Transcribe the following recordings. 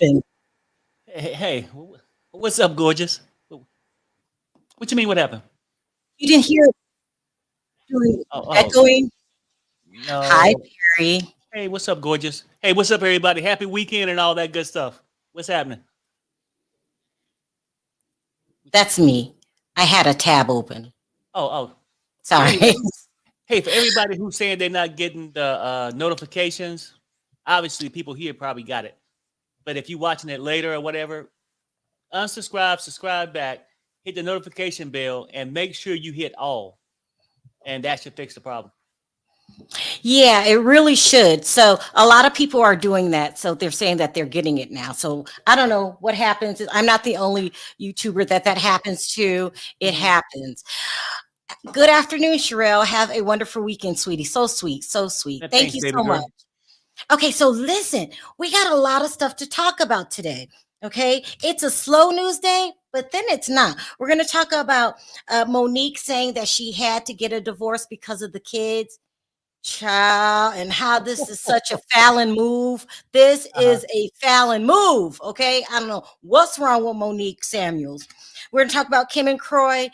happened? Hey, what's up, gorgeous? What you mean? What happened? You didn't hear it doing Oh, echoing? Hi, no. Perry. Hey, what's up, gorgeous? Hey, what's up, everybody? Happy weekend and all that good stuff. What's happening? That's me. I had a tab open. Oh. So Sorry. anyway, hey, for everybody who's saying they're not getting the notifications, obviously people here probably got it. But if you're watching it later or whatever, unsubscribe, subscribe back, hit the notification bell, and make sure you hit all, and that should fix the problem. Yeah, it really should. So a lot of people are doing that. So they're saying that they're getting it now. So I don't know what happens. I'm not the only YouTuber that happens to. It Mm-hmm. happens. Good afternoon, Sharrell. Have a wonderful weekend, sweetie. So sweet. So sweet. Thank Thanks, you baby so much. girl. Okay, so listen, we got a lot of stuff to talk about today. Okay, it's a slow news day, but then it's not. We're going to talk about Monique saying that she had to get a divorce because of the kids, child, and how this is such a Fallon move. This Uh-huh. is a Fallon move. Okay, I don't know what's wrong with Monique Samuels. We're going to talk about Kim and Kroy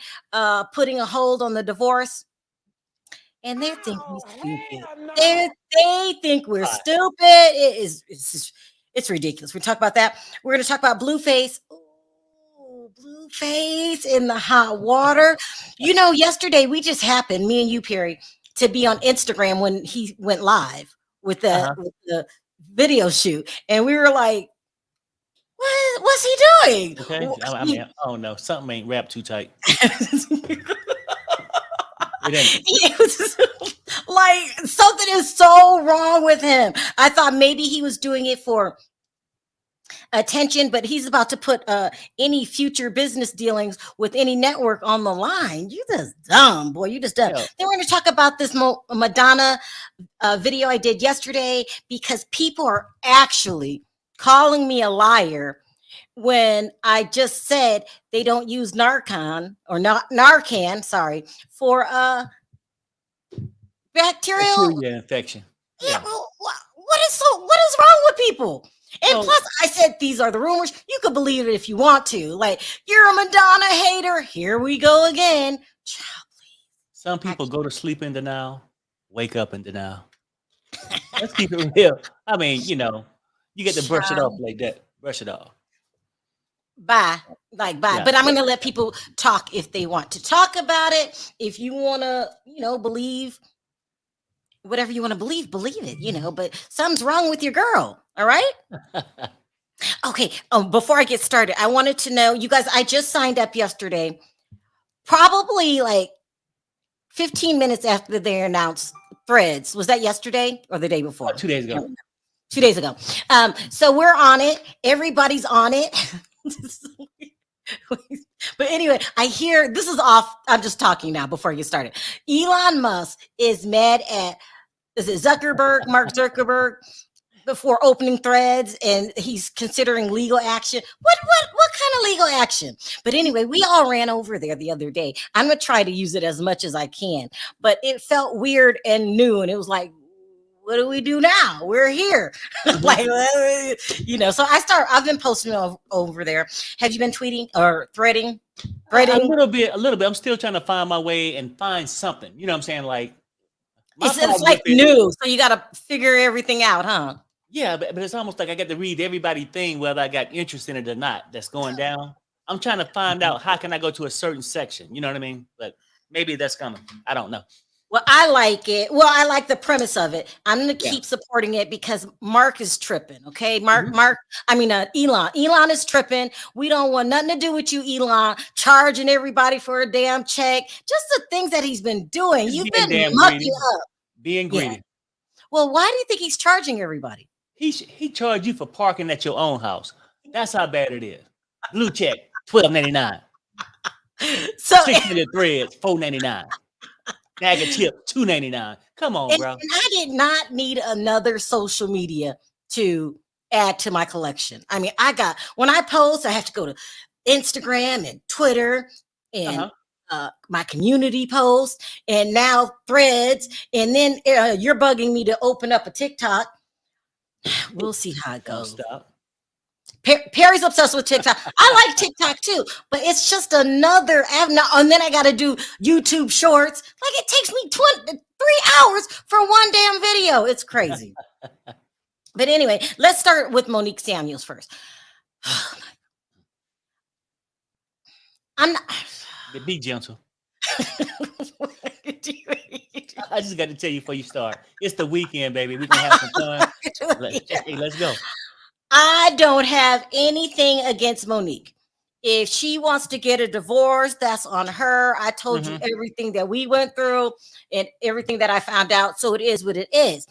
putting a hold on the divorce. And they think we Oh, stupid. hell They no. they think we're Hi. stupid. It's ridiculous. We talk about that. We're going to talk about Blueface. Ooh, Blueface in the hot water. You know, yesterday we just happened, me and you, Perry, to be on Instagram when he went live with the Uh-huh. with the video shoot, and we were like, what's he doing?" Okay. I mean, I don't know. Something ain't wrapped too tight. It ain't. It was like something is so wrong with him. I thought maybe he was doing it for attention, but he's about to put any future business dealings with any network on the line. You just dumb, boy. You just dumb. Hell, Then we're going to talk about this Madonna video I did yesterday because people are actually calling me a liar when I just said they don't use Narcan, sorry, for bacterial. bacteria infection. Yeah, Yeah. well, what is wrong with people? And Well, plus, I said these are the rumors. You could believe it if you want to. Like, you're a Madonna hater. Here we go again. Child, some I people go to sleep in denial, wake up in denial. Let's keep it real. I mean, you get to brush it off child, like that. Brush it off. bye. Like, bye. Yeah. But I'm going to let people talk if they want to talk about it. If you want to, believe whatever you want to believe it. But something's wrong with your girl. All right. Okay. Before I get started, I wanted to know, you guys, I just signed up yesterday, probably like 15 minutes after they announced Threads. Was that yesterday or the day before? 2 days Can't ago. remember. 2 days ago. So we're on it. Everybody's on it. But anyway, I hear this is off. I'm just talking now before you started. Elon Musk is mad at, is it Mark Zuckerberg, before opening Threads, and he's considering legal action. What kind of legal action? But anyway, we all ran over there the other day. I'm gonna try to use it as much as I can, but it felt weird and new, and it was like, what do we do now? We're here. Mhm. Like, so I've been posting over there. Have you been tweeting or threading? A Threading? little bit, a little bit. I'm still trying to find my way and find something. You know what I'm saying? Like my It's problem with like it, new, so you got to figure everything out, huh? yeah, but it's almost like I got to read everybody thing, whether I got interest in it or not. That's going down. I'm trying to find out how can I go to a certain section. You know what I mean? But maybe that's coming. I don't know. Well, I like it. Well, I like the premise of it. I'm going to Yeah. keep supporting it because Mark is tripping. Okay, Mhm. Elon. Elon is tripping. We don't want nothing to do with you, Elon. Charging everybody for a damn check. Just the things that he's been doing. Just You've being been damn greedy. mucking up. Being Yeah. greedy. Well, why do you think he's charging everybody? He charged you for parking at your own house. That's how bad it is. Blue check, $12.99. So, 600 threads, $4.99. Bag of chip, $2.99. Come on, bro. and I did not need another social media to add to my collection. I mean, when I post, I have to go to Instagram and Twitter and Uh-huh. my community post, and now Threads, and then you're bugging me to open up a TikTok. We'll see how it Don't goes. stop. Perry's obsessed with TikTok. I like TikTok too, but it's just another avenue. And then I got to do YouTube Shorts. Like it takes me 3 hours for one damn video. It's crazy. But anyway, let's start with Monique Samuels first. I'm not. Be gentle. I just got to tell you before you start. It's the weekend, baby. We're going to have some fun. Let's go. I don't have anything against Monique. If she wants to get a divorce, that's on her. I told you everything that we went through and everything that I found out. So it is what it is.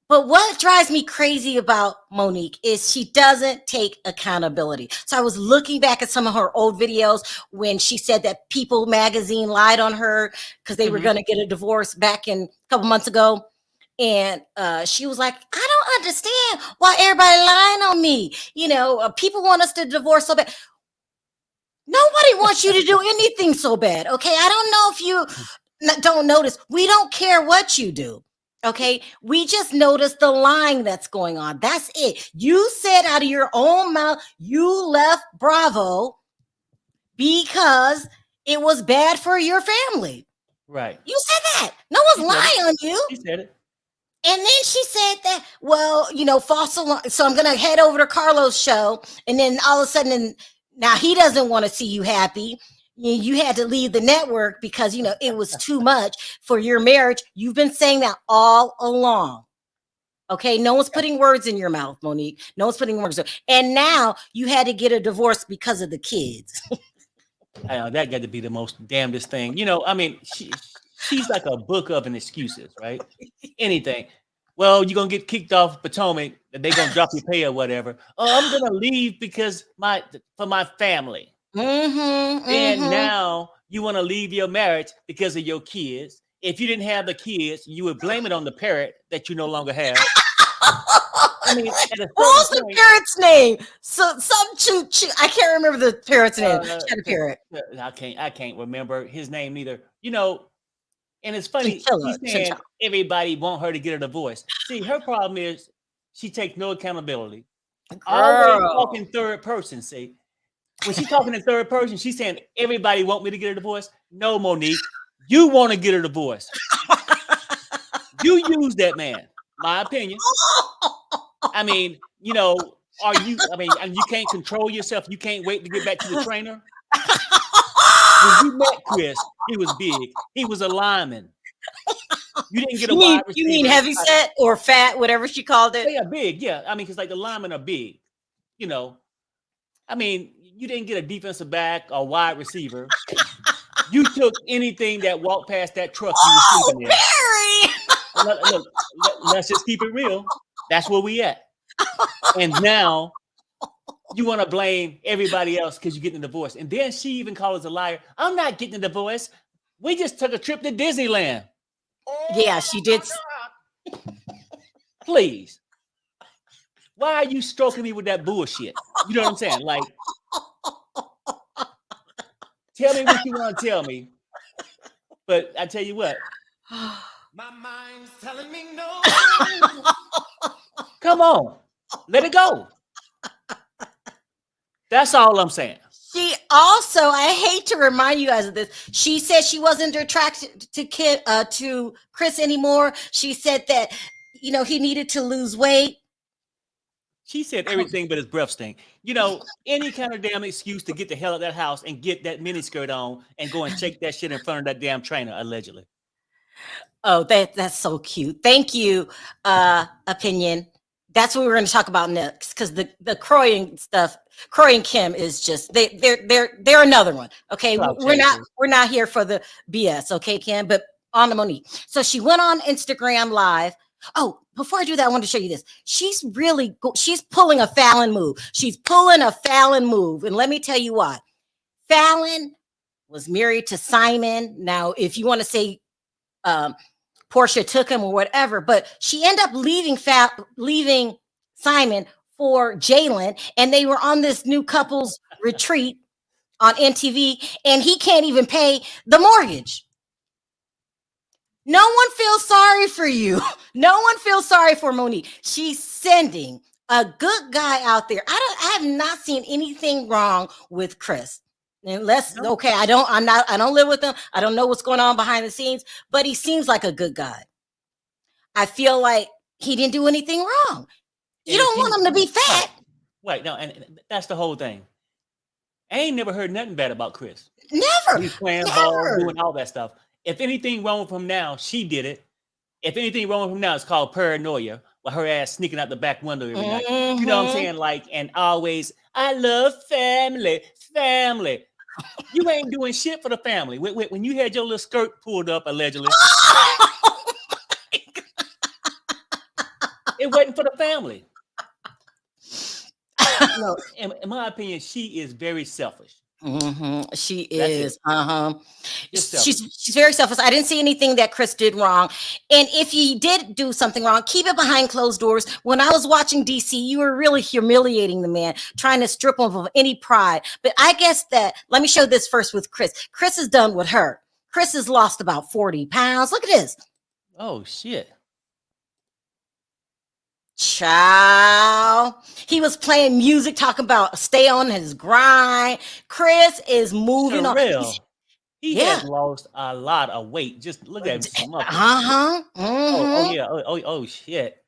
But what drives me crazy about Monique is she doesn't take accountability. So I was looking back at some of her old videos when she said that People magazine lied on her because they were going to get a divorce back in a couple months ago. And she was like, I don't understand why everybody lying on me. You know, people want us to divorce so bad. Nobody wants you to do anything so bad. Okay. I don't know if you don't notice. We don't care what you do. Okay. We just notice the lying that's going on. That's it. You said out of your own mouth, you left Bravo because it was bad for your family. Right. You said that. No one's lying on you. She said it. And then she said that, well, you know, fossil. So I'm going to head over to Carlos' show. And then all of a sudden, now he doesn't want to see you happy. You had to leave the network because, you know, it was too much for your marriage. You've been saying that all along. Okay. No one's putting words in your mouth, Monique. No one's putting words. And now you had to get a divorce because of the kids. That got to be the most damnedest thing. You know, I mean, she's like a book of an excuses, right? Anything. Well, you're going to get kicked off Potomac. They're going to drop your pay or whatever. Oh, I'm going to leave because for my family. And now you want to leave your marriage because of your kids. If you didn't have the kids, you would blame it on the parrot that you no longer have. I mean, what's the parrot's name? So some I can't remember the parrot's name. She parrot. I can't remember his name neither. You know, and it's funny. She's saying everybody want her to get a divorce. See, her problem is she takes no accountability. Always talking third person. See. When she's talking in third person, she's saying, everybody want me to get a divorce. No, Monique, you want to get a divorce. You use that man, my opinion. I mean, you know, you can't control yourself. You can't wait to get back to the trainer. When you met Chris, he was big. He was a lineman. You didn't get a wide receiver. You mean heavy set or fat, whatever she called it? Yeah, big. Yeah. I mean, because like the linemen are big, you know. I mean, you didn't get a defensive back or wide receiver. You took anything that walked past that truck you were sleeping in. Look, let's just keep it real. That's where we at. And now you want to blame everybody else because you're getting a divorce. And then she even called us a liar. I'm not getting a divorce. We just took a trip to Disneyland. Yeah, she did. Please. Why are you stroking me with that bullshit? You know what I'm saying? Like, tell me what you want to tell me. But I tell you what. My mind's telling me no. Come on. Let it go. That's all I'm saying. She also, I hate to remind you guys of this. She said she wasn't attracted to Chris anymore. She said that, you know, he needed to lose weight. She said everything but his breath stink. You know, any kind of damn excuse to get the hell out of that house and get that miniskirt on and go and shake that shit in front of that damn trainer, allegedly. Oh, that's so cute. Thank you, Opinion. That's what we're going to talk about next, because the Kroy stuff, Kroy and Kim is just they're another one. Okay, we're not here for the BS. Okay, Kim, but on to Monique. So she went on Instagram Live. Oh, before I do that, I want to show you this. She's pulling a Fallon move. She's pulling a Fallon move. And let me tell you why. Fallon was married to Simon. Now, if you want to say Portia took him or whatever, but she ended up leaving Simon for Jalen. And they were on this new couples retreat on MTV. And he can't even pay the mortgage. No one feels sorry for you. No one feels sorry for Monique. She's sending a good guy out there. I have not seen anything wrong with Chris. Unless, No. okay, I don't live with him. I don't know what's going on behind the scenes, but he seems like a good guy. I feel like he didn't do anything wrong. You And if don't he, want him to be fat. right, no, and that's the whole thing. I ain't never heard nothing bad about Chris. Never. He's playing ball, doing all that stuff. If anything wrong with him now, she did it. If anything wrong with him now, it's called paranoia, with her ass sneaking out the back window every night. You know what I'm saying? Like, and always, I love family, family. You ain't doing shit for the family. When you had your little skirt pulled up, allegedly, it wasn't for the family. No, in my opinion, she is very selfish. She That's is. Just selfish. She's very selfish. I didn't see anything that Chris did wrong. And if he did do something wrong, keep it behind closed doors. When I was watching DC, you were really humiliating the man, trying to strip him of any pride. But I guess that, let me show this first with Chris. Chris is done with her. Chris has lost about 40 pounds. Look at this. Oh, shit. Child. He was playing music, talking about stay on his grind. Chris is moving Sharrell, on. he has lost a lot of weight. Just look at him. Oh, yeah. Oh, shit.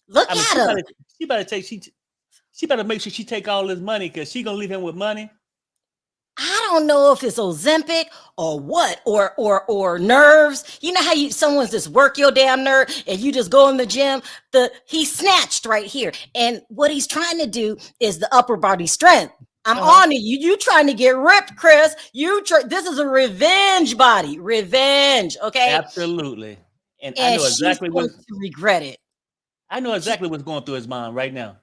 Look I mean, at him. she better make sure she take all his money, because she gonna leave him with money. I don't know if it's Ozempic or what, or nerves. You know how someone's just work your damn nerve and you just go in the gym. He's snatched right here, and what he's trying to do is the upper body strength. I'm on it. You trying to get ripped, Chris? This is a revenge body, revenge. Okay, Absolutely. And and I know exactly she's going to regret it. I know exactly what's going through his mind right now.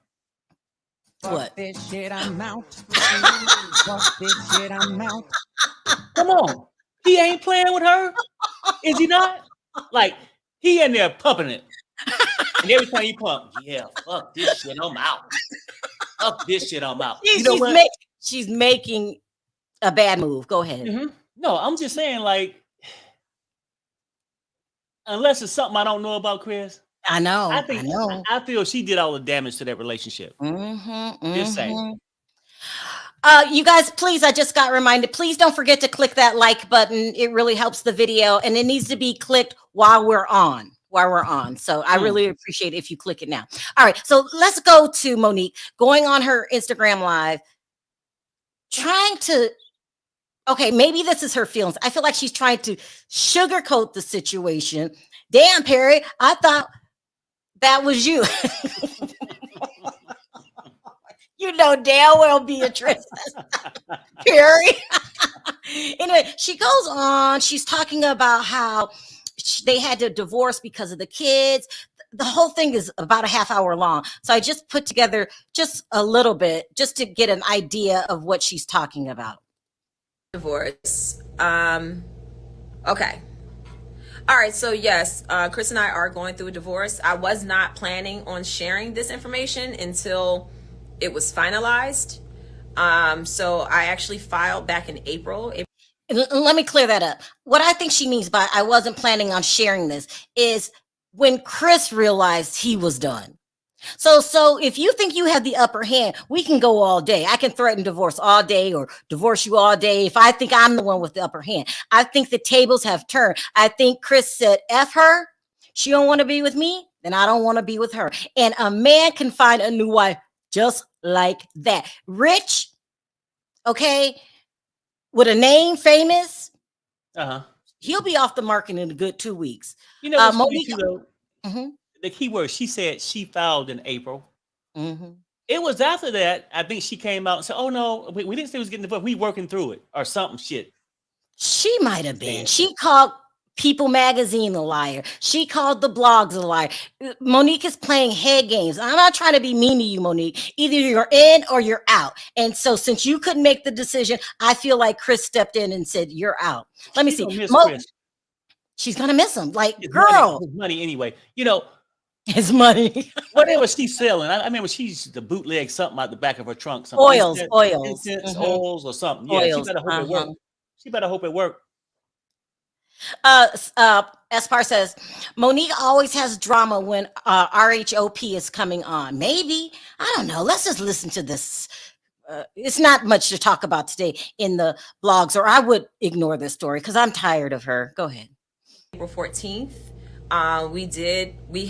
What? Fuck this shit, I'm out. Fuck this shit, I'm out. Come on, he ain't playing with her, is he not? Like, he in there pumping it, and every time he pump, yeah, fuck this shit, I'm out. Fuck this shit, I'm out. You know what? She's making a bad move. Go ahead. No, I'm just saying, like, unless it's something I don't know about Chris. I know. I feel she did all the damage to that relationship. Just saying. You guys, please, I just got reminded, please don't forget to click that like button. It really helps the video, and it needs to be clicked while we're on. So I really appreciate it if you click it now. All right, so let's go to Monique going on her Instagram Live, trying to, okay, maybe this is her feelings. I feel like she's trying to sugarcoat the situation. Damn, Perry, I thought that was you. You know damn well, Beatrice. Perry. Anyway, she goes on. She's talking about how they had to divorce because of the kids. The whole thing is about a half hour long. So I just put together just a little bit just to get an idea of what she's talking about. Divorce. Okay. All right, so yes, Chris and I are going through a divorce. I was not planning on sharing this information until it was finalized. So I actually filed back in April. Let me clear that up. What I think she means by I wasn't planning on sharing this is when Chris realized he was done. So if you think you have the upper hand, we can go all day. I can threaten divorce all day or divorce you all day if I think I'm the one with the upper hand. I think the tables have turned. I think Chris said, F her. She don't want to be with me, then I don't want to be with her. And a man can find a new wife just like that. Rich, okay, with a name, famous, he'll be off the market in a good 2 weeks. You know, Monique, the key word, she said she filed in April. It was after that, I think she came out and said, oh no, we didn't say we was getting divorced. We working through it or something shit. She might have been. She called People Magazine a liar. She called the blogs a liar. Monique is playing head games. I'm not trying to be mean to you, Monique. Either you're in or you're out. And so since you couldn't make the decision, I feel like Chris stepped in and said, you're out. Let me see. She's going to miss him. Like, girl. His money anyway. You know. His money. Whatever she's selling. I remember she's the bootleg something out the back of her trunk. Oils. Incense, oils or something. Yeah, she better hope it works. She better hope it works. Espar says Monique always has drama when RHOP is coming on. Maybe, I don't know. Let's just listen to this. It's not much to talk about today in the blogs, or I would ignore this story because I'm tired of her. Go ahead. April 14th,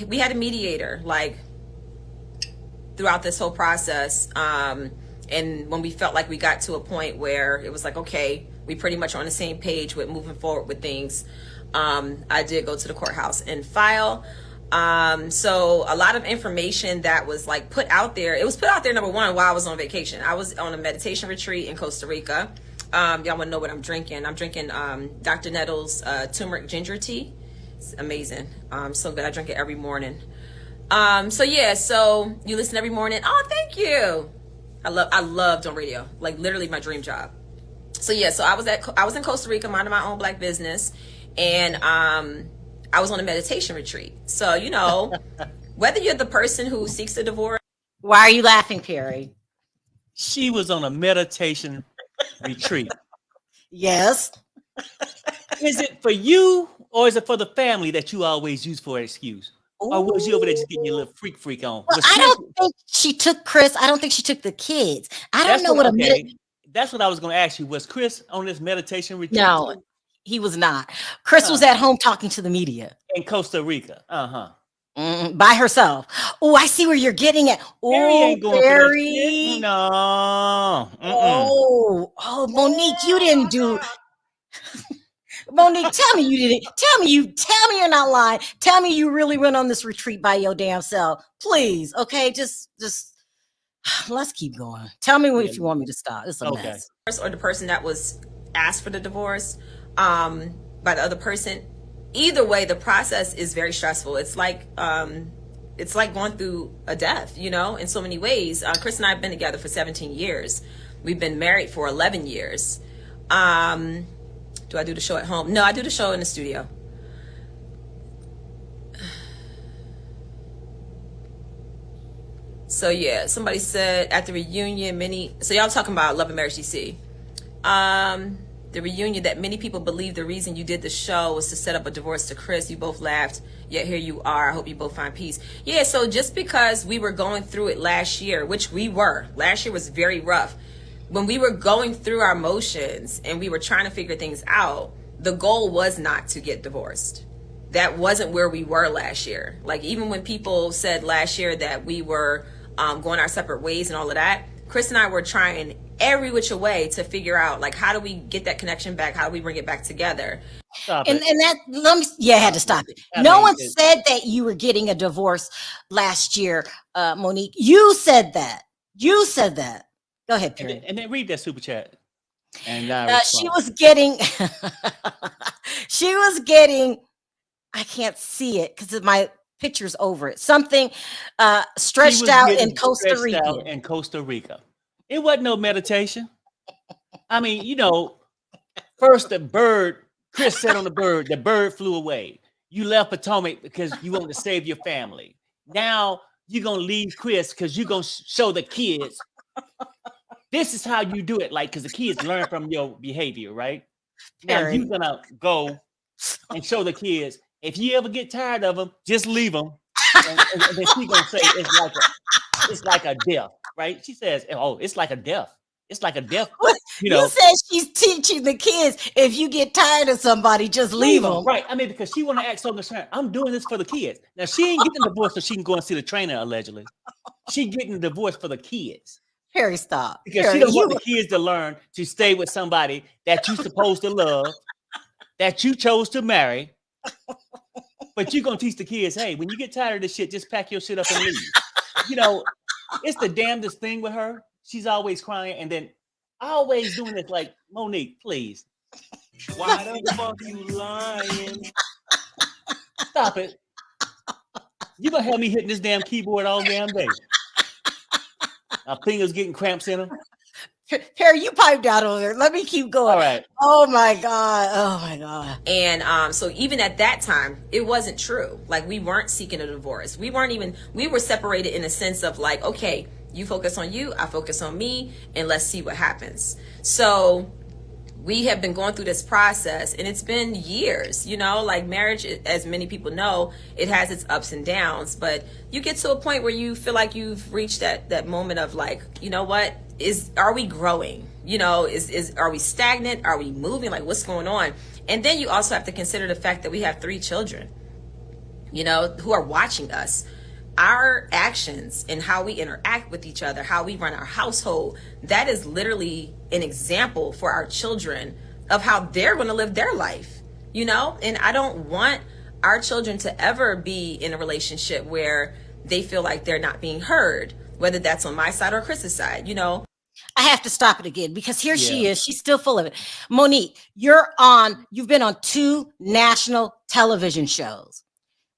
we had a mediator like throughout this whole process. And when we felt like we got to a point where it was like, okay, we pretty much on the same page with moving forward with things, I did go to the courthouse and file. So a lot of information that was like put out there, it was put out there, number one, while I was on vacation. I was on a meditation retreat in Costa Rica. Y'all want to know what I'm drinking. I'm drinking Dr. Nettles turmeric ginger tea. It's amazing. So good. I drink it every morning. So yeah, so you listen every morning. Oh, thank you. I love on radio, like literally my dream job. So yeah, so I was in Costa Rica minding my own Black business, and I was on a meditation retreat. So, you know, whether you're the person who seeks a divorce. Why are you laughing, Perry? She was on a meditation retreat. Yes. Is it for you or is it for the family that you always use for an excuse? Or was you over there just getting your little freak on? Well, I don't think she took Chris. I don't think she took the kids. I don't know what that's what I was going to ask you. Was Chris on this meditation retreat? No, he was not. Chris was at home talking to the media. In Costa Rica. By herself. Oh, I see where you're getting at. Oh, Barry. No. Oh, Monique, you didn't do. Monique, tell me you didn't. Tell me you're not lying. Tell me you really went on this retreat by your damn self. Please, okay? Just let's keep going. Tell me if you want me to stop. It's a mess. Or the person that was asked for the divorce by the other person. Either way, the process is very stressful. It's like going through a death, you know, in so many ways. Chris and I have been together for 17 years. We've been married for 11 years. Do I do the show at home? No, I do the show in the studio. So yeah, somebody said at the reunion, so y'all talking about Love and Marriage DC. The reunion, that many people believe the reason you did the show was to set up a divorce to Chris. You both laughed, yet here you are. I hope you both find peace. Yeah, so just because we were going through it last year, which we were, last year was very rough. When we were going through our motions and we were trying to figure things out, the goal was not to get divorced. That wasn't where we were last year. Like, even when people said last year that we were going our separate ways and all of that, Chris and I were trying every which way to figure out, like, how do we get that connection back? How do we bring it back together? I had to stop it. No one said that you were getting a divorce last year, Monique. You said that. Go ahead, Perry. And then read that super chat. And she was getting, I can't see it because my picture's over it. Something stretched out in Costa Rica. It wasn't no meditation. I mean, you know, first Chris sat on the bird flew away. You left Potomac because you wanted to save your family. Now you're going to leave Chris because you're going to show the kids. This is how you do it, like, because the kids learn from your behavior, right? Now you're going to go and show the kids, if you ever get tired of them, just leave them. And then she's going to say, it's like a death, right? She says, oh, it's like a death. It's like a death. You know, you said she's teaching the kids, if you get tired of somebody, just leave them. Right. I mean, because she want to act so concerned. I'm doing this for the kids. Now, she ain't getting a divorce so she can go and see the trainer, allegedly. She getting a divorce for the kids. Harry, stop. Because Harry, she don't want the kids to learn to stay with somebody that you're supposed to love, that you chose to marry. But you're going to teach the kids, hey, when you get tired of this shit, just pack your shit up and leave. You know, it's the damnedest thing with her. She's always crying. And then always doing this, like, Monique, please. Why the fuck you lying? Stop it. You're going to have me hitting this damn keyboard all damn day. My fingers getting cramps in them. Harry, you piped out over there. Let me keep going. All right. Oh my God. And so even at that time, it wasn't true. Like, we weren't seeking a divorce. We were separated in a sense of like, okay, you focus on you, I focus on me, and let's see what happens. So we have been going through this process, and it's been years, you know, like marriage, as many people know, it has its ups and downs, but you get to a point where you feel like you've reached that moment of like, you know what, are we growing? You know, are we stagnant? Are we moving? Like, what's going on? And then you also have to consider the fact that we have 3 children, you know, who are watching us. Our actions and how we interact with each other, how we run our household, that is literally an example for our children of how they're going to live their life, you know? And I don't want our children to ever be in a relationship where they feel like they're not being heard, whether that's on my side or Chris's side, you know? I have to stop it again because here she is. She's still full of it. Monique, you've been on 2 national television shows.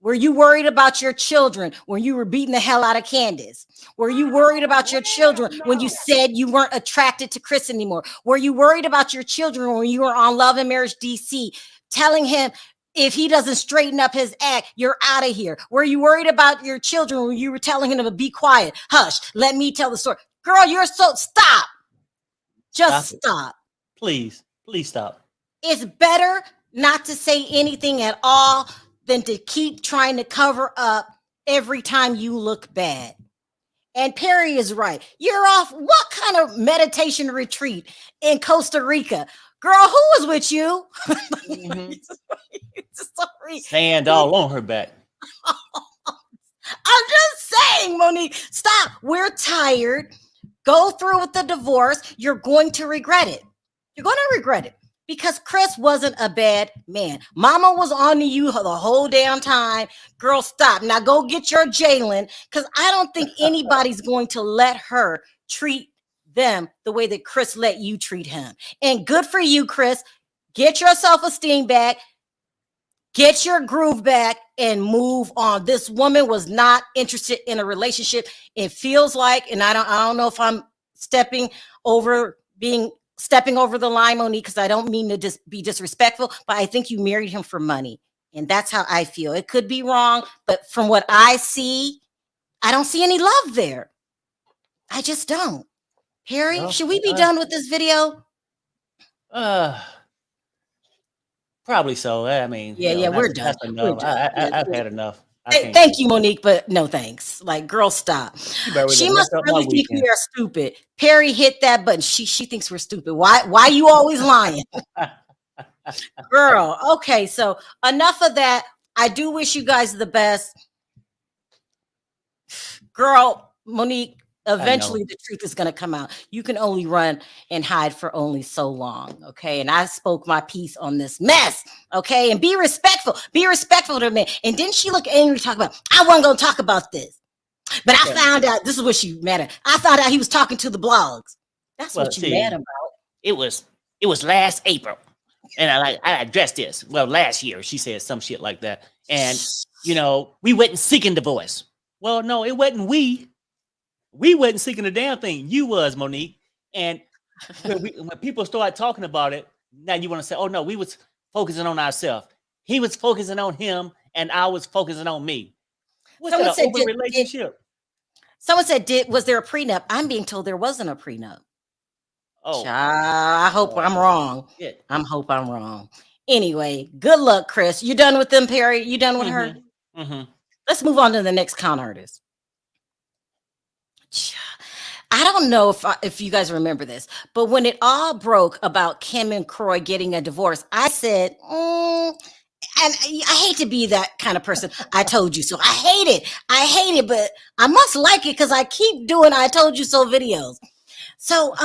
Were you worried about your children when you were beating the hell out of Candace? Were you worried about your children when you said you weren't attracted to Chris anymore? Were you worried about your children when you were on Love and Marriage DC, telling him if he doesn't straighten up his act, you're out of here? Were you worried about your children when you were telling him to be quiet? Hush, let me tell the story. Girl, stop. Just stop. Please stop. It's better not to say anything at all than to keep trying to cover up every time you look bad. And Perry is right. You're off. What kind of meditation retreat in Costa Rica? Girl, who was with you? Sand all on her back. I'm just saying, Monique, stop. We're tired. Go through with the divorce. You're going to regret it. You're going to regret it. Because Chris wasn't a bad man. Mama was on to you the whole damn time. Girl, stop. Now go get your Jalen, because I don't think anybody's going to let her treat them the way that Chris let you treat him. And good for you, Chris. Get your self-esteem back. Get your groove back and move on. This woman was not interested in a relationship. It feels like, and I don't know if I'm stepping over the line, Monique, because I don't mean to just be disrespectful, but I think you married him for money. And that's how I feel. It could be wrong, but from what I see, I don't see any love there. I just don't. Harry, should we be done with this video? Probably so. I mean, we're done. We're done. I've had enough. Thank you, Monique, but no thanks. Like, girl, stop. She must really think we are stupid. Perry hit that button. She thinks we're stupid. Why you always lying? Girl, okay, so enough of that. I do wish you guys the best. Girl, Monique, eventually the truth is going to come out. You can only run and hide for only so long, okay? And I spoke my piece on this mess, okay? And be respectful. Be respectful to me. And didn't she look angry talking about, I wasn't going to talk about this. But I found out, this is what she mad at. I found out he was talking to the blogs. That's what you mad about. It was last April. And I addressed this. Well, last year, she said some shit like that. And, we wasn't seeking divorce. Well, no, it wasn't we. We wasn't seeking a damn thing. You was, Monique. And when people start talking about it, now you want to say, oh, no, we was focusing on ourselves. He was focusing on him, and I was focusing on me. What's that, an open relationship? Someone said, was there a prenup? I'm being told there wasn't a prenup. Oh. I hope I'm wrong. Hope I'm wrong. Anyway, good luck, Chris. You done with them, Perry? You done with her? Mm-hmm. Let's move on to the next con artist. I don't know if you guys remember this, but when it all broke about Kim and Kroy getting a divorce, I said, and I hate to be that kind of person. I told you so. I hate it, but I must like it because I keep doing I told you so videos. So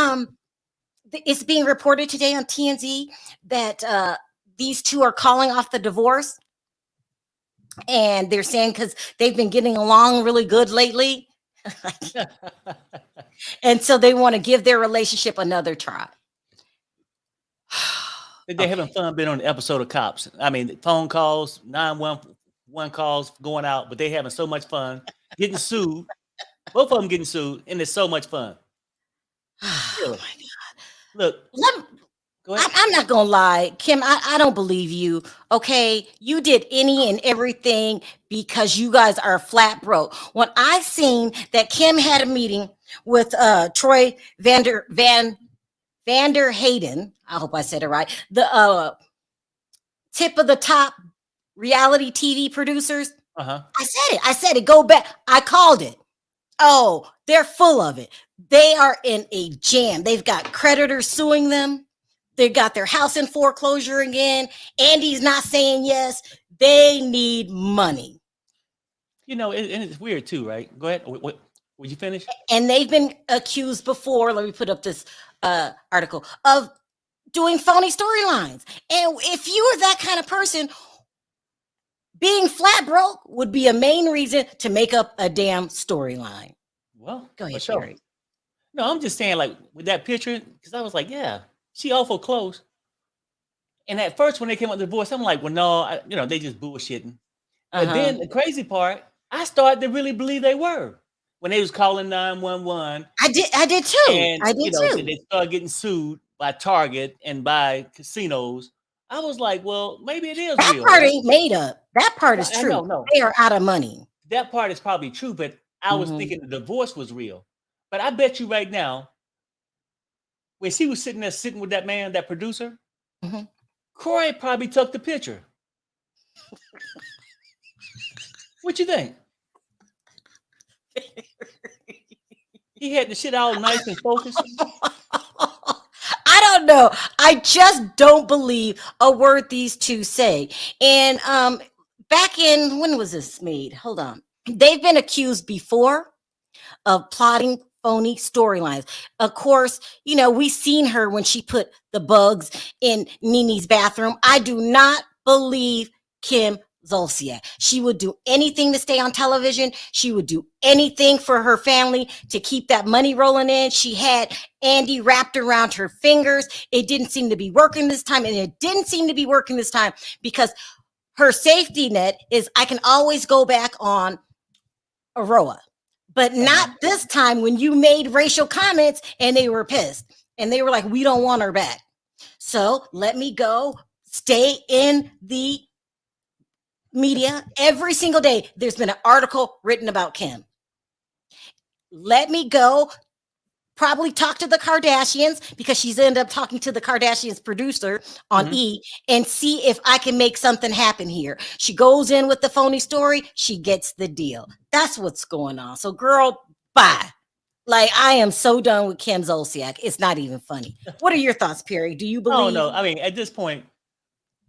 it's being reported today on TMZ that these two are calling off the divorce. And they're saying because they've been getting along really good lately. And so they want to give their relationship another try. They're having fun being on the episode of Cops. I mean, phone calls, 911 calls going out, but they having so much fun getting sued. Both of them getting sued, and it's so much fun. Oh my God. Look, go ahead. I'm not gonna lie, Kim. I don't believe you. Okay, you did any and everything because you guys are flat broke. When I seen that Kim had a meeting with Troy Van Vander Hayden, I hope I said it right, the tip of the top reality TV producers. Uh-huh. I said it. Go back. I called it. Oh, they're full of it. They are in a jam. They've got creditors suing them. They've got their house in foreclosure again. Andy's not saying yes. They need money. You know, and it's weird too, right? Go ahead. What would you finish? And they've been accused before. Let me put up this article of doing phony storylines. And if you are that kind of person, being flat broke would be a main reason to make up a damn storyline. Well, Go ahead, for sure. Sherry. No, I'm just saying, like, with that picture, because I was like, yeah, she awful close. And at first, when they came up with the divorce, I'm like, well, no, they just bullshitting. But then the crazy part, I started to really believe they were when they was calling 911. I did too. And I did too. they started getting sued by Target and by casinos. I was like, well, maybe it is That real. part right? ain't made up. That part is I true. know, no. They are out of money. That part is probably true, but I was thinking the divorce was real. But I bet you right now, when she was sitting with that man, that producer, Kroy probably took the picture. What you think? He had the shit all nice and focused. I don't know. I just don't believe a word these two say. And back in, when was this made? Hold on. They've been accused before of plotting phony storylines. Of course, we've seen her when she put the bugs in Nini's bathroom. I do not believe Kim Zolciak. She would do anything to stay on television. She would do anything for her family to keep that money rolling in. She had Andy wrapped around her fingers. It didn't seem to be working this time. And it didn't seem to be working this time because her safety net is I can always go back on Aroa. But not this time when you made racial comments and they were pissed. And they were like, we don't want her back. So let me go stay in the media every single day. There's been an article written about Kim. Let me go probably talk to the Kardashians because she's ended up talking to the Kardashians producer on E and see if I can make something happen here. She goes in with the phony story. She gets the deal. That's what's going on. So girl, bye. Like I am so done with Kim Zolciak. It's not even funny. What are your thoughts, Perry? Do you believe? Oh no. I mean, at this point,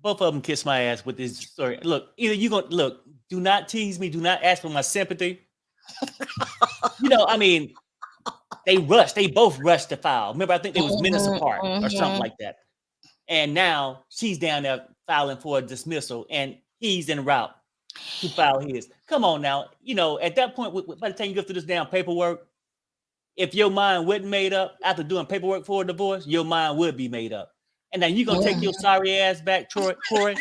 both of them kiss my ass with this story. Look, either you gonna look, do not tease me, do not ask for my sympathy. I mean, they both rushed to file. Remember, I think they was minutes apart or something like that. And now she's down there filing for a dismissal and he's en route to file his. Come on now. At that point, by the time you go through this damn paperwork, if your mind wasn't made up after doing paperwork for a divorce, your mind would be made up. And then you gonna take your sorry ass back, Kroy.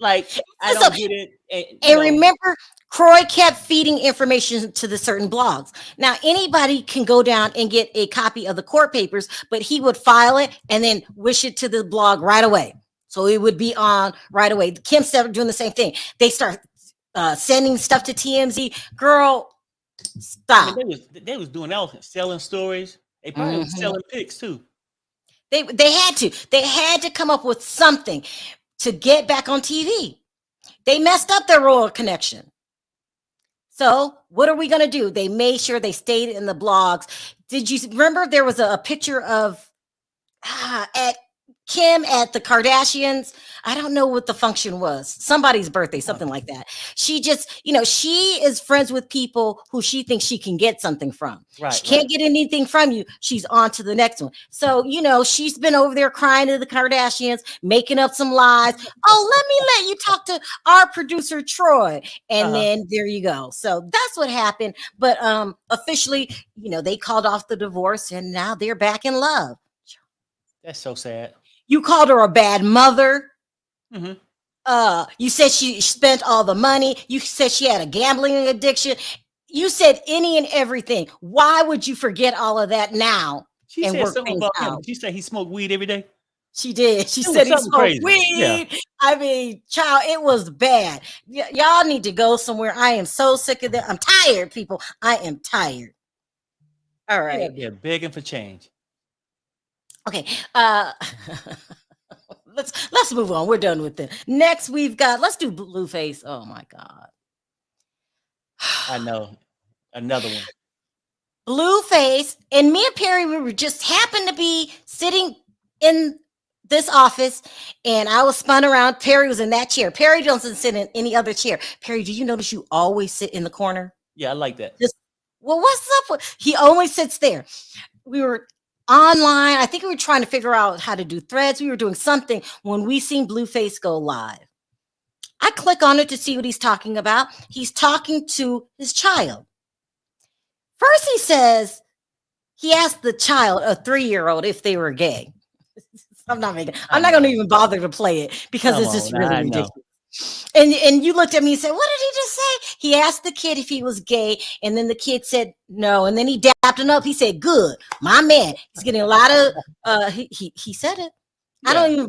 Like, I don't get it. And remember, Kroy kept feeding information to the certain blogs. Now, anybody can go down and get a copy of the court papers, but he would file it and then wish it to the blog right away. So it would be on right away. Kim started doing the same thing. They start sending stuff to TMZ. Girl, stop. I mean, they was doing that, selling stories. They probably was selling pics too. They had to come up with something to get back on TV. They messed up their royal connection. So what are we going to do? They made sure they stayed in the blogs. Did you remember there was a picture of at Kim at the Kardashians? I don't know what the function was. Somebody's birthday, something like that. She just, she is friends with people who she thinks she can get something from. Right, she can't get anything from you. She's on to the next one. So, she's been over there crying to the Kardashians, making up some lies. Oh, let you talk to our producer, Troy. And then there you go. So that's what happened. But officially, they called off the divorce and now they're back in love. That's so sad. You called her a bad mother. Mm-hmm. You said she spent all the money. You said she had a gambling addiction. You said any and everything. Why would you forget all of that now? She said something about him. She said he smoked weed every day. She did. She said he smoked weed. Yeah. I mean, child, it was bad. Y'all need to go somewhere. I am so sick of that. I'm tired, people. I am tired. All right. They're begging for change. Okay. Let's move on. We're done with it. Next, we've got. Let's do Blueface. Oh my God. I know. Another one. Blueface and me and Perry, we were just happened to be sitting in this office, and I was spun around. Perry was in that chair. Perry doesn't sit in any other chair. Perry, do you notice you always sit in the corner? Yeah, I like that. Well, what's up with he only sits there? We were online. I think we were trying to figure out how to do threads. We were doing something when we seen Blueface go live. I click on it to see what he's talking about. He's talking to his child. First, he says he asked the child, a 3-year-old, if they were gay. I'm not going to even bother to play it because it's just really ridiculous. And you looked at me and said, what did he just say? He asked the kid if he was gay, and then the kid said no, and then he dapped him up. He said, good, my man. He's getting a lot of he said it. Yeah.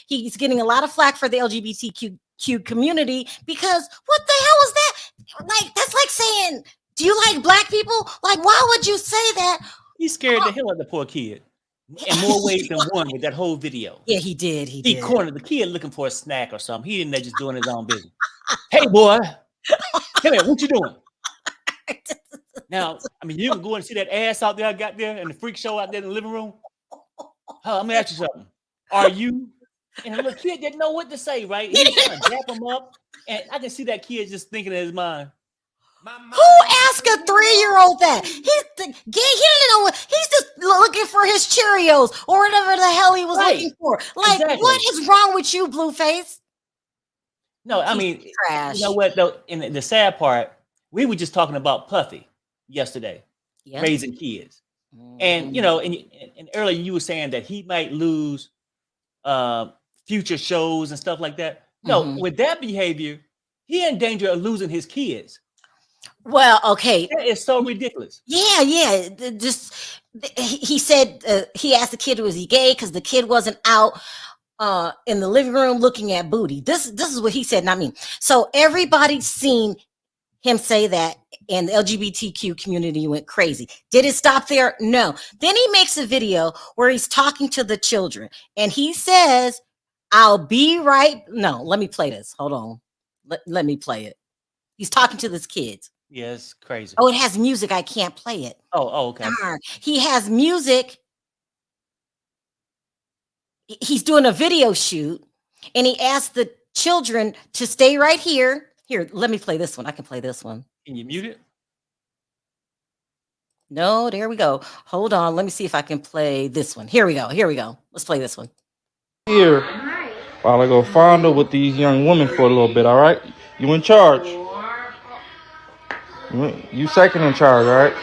He's getting a lot of flack for the LGBTQ community because what the hell is that? Like, that's like saying, do you like black people? Like, why would you say that? He scared the hell out of the poor kid. In more ways than one with that whole video. Yeah, he did. He cornered the kid looking for a snack or something. He in there just doing his own business. Hey, boy, come here. What you doing? Now, I mean, you can go and see that ass out there I got there and the freak show out there in the living room. Let me ask you something. Are you? And the little kid didn't know what to say, right? He was trying to dap him up. And I can see that kid just thinking in his mind. Who asked a 3-year-old that? He's gay. He didn't know what. He's just looking for his Cheerios or whatever the hell he was looking for. Like, exactly. What is wrong with you, Blueface? No, I mean, trash. You know what? Though, in the sad part, we were just talking about Puffy yesterday, raising kids, and you know, and earlier you were saying that he might lose future shows and stuff like that. No, with that behavior, he in danger of losing his kids. Well, okay. That is so ridiculous. Yeah. Just he said he asked the kid was he gay because the kid wasn't out in the living room looking at booty. This is what he said, not me. So everybody's seen him say that, and the LGBTQ community went crazy. Did it stop there? No. Then he makes a video where he's talking to the children, and he says, "I'll be right." No, let me play this. Hold on. Let me play it. He's talking to this kids. Yeah, it's crazy. Oh, it has music. I can't play it. Oh, okay. He has music. He's doing a video shoot, and he asked the children to stay right here. Here, let me play this one. I can play this one. Can you mute it? No, there we go. Hold on. Let me see if I can play this one. Here we go. Let's play this one. Here, while I go fondle with these young women for a little bit, all right? You in charge. You second in charge, all right?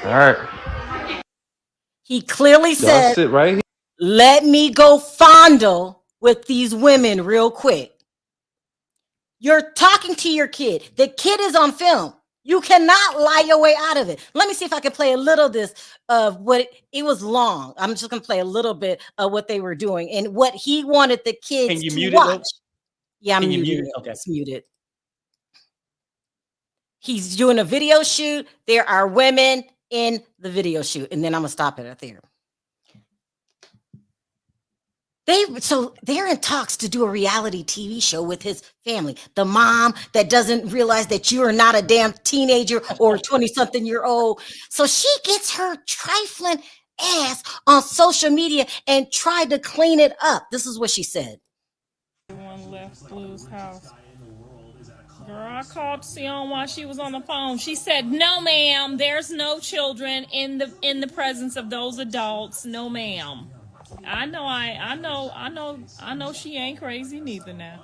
All right. He clearly said, sit right here. Let me go fondle with these women real quick. You're talking to your kid. The kid is on film. You cannot lie your way out of it. Let me see if I can play a little of this of what it was long. I'm just going to play a little bit of what they were doing and what he wanted the kids to watch. Yeah, I'm muted. Okay. It's muted. He's doing a video shoot. There are women in the video shoot. And then I'm going to stop it right there. They're in talks to do a reality TV show with his family. The mom that doesn't realize that you are not a damn teenager or 20-something-year-old. So she gets her trifling ass on social media and tried to clean it up. This is what she said. Everyone left Blue's house. Girl, I called Sion while she was on the phone. She said, "No, ma'am. There's no children in the presence of those adults. No, ma'am." I know she ain't crazy neither now.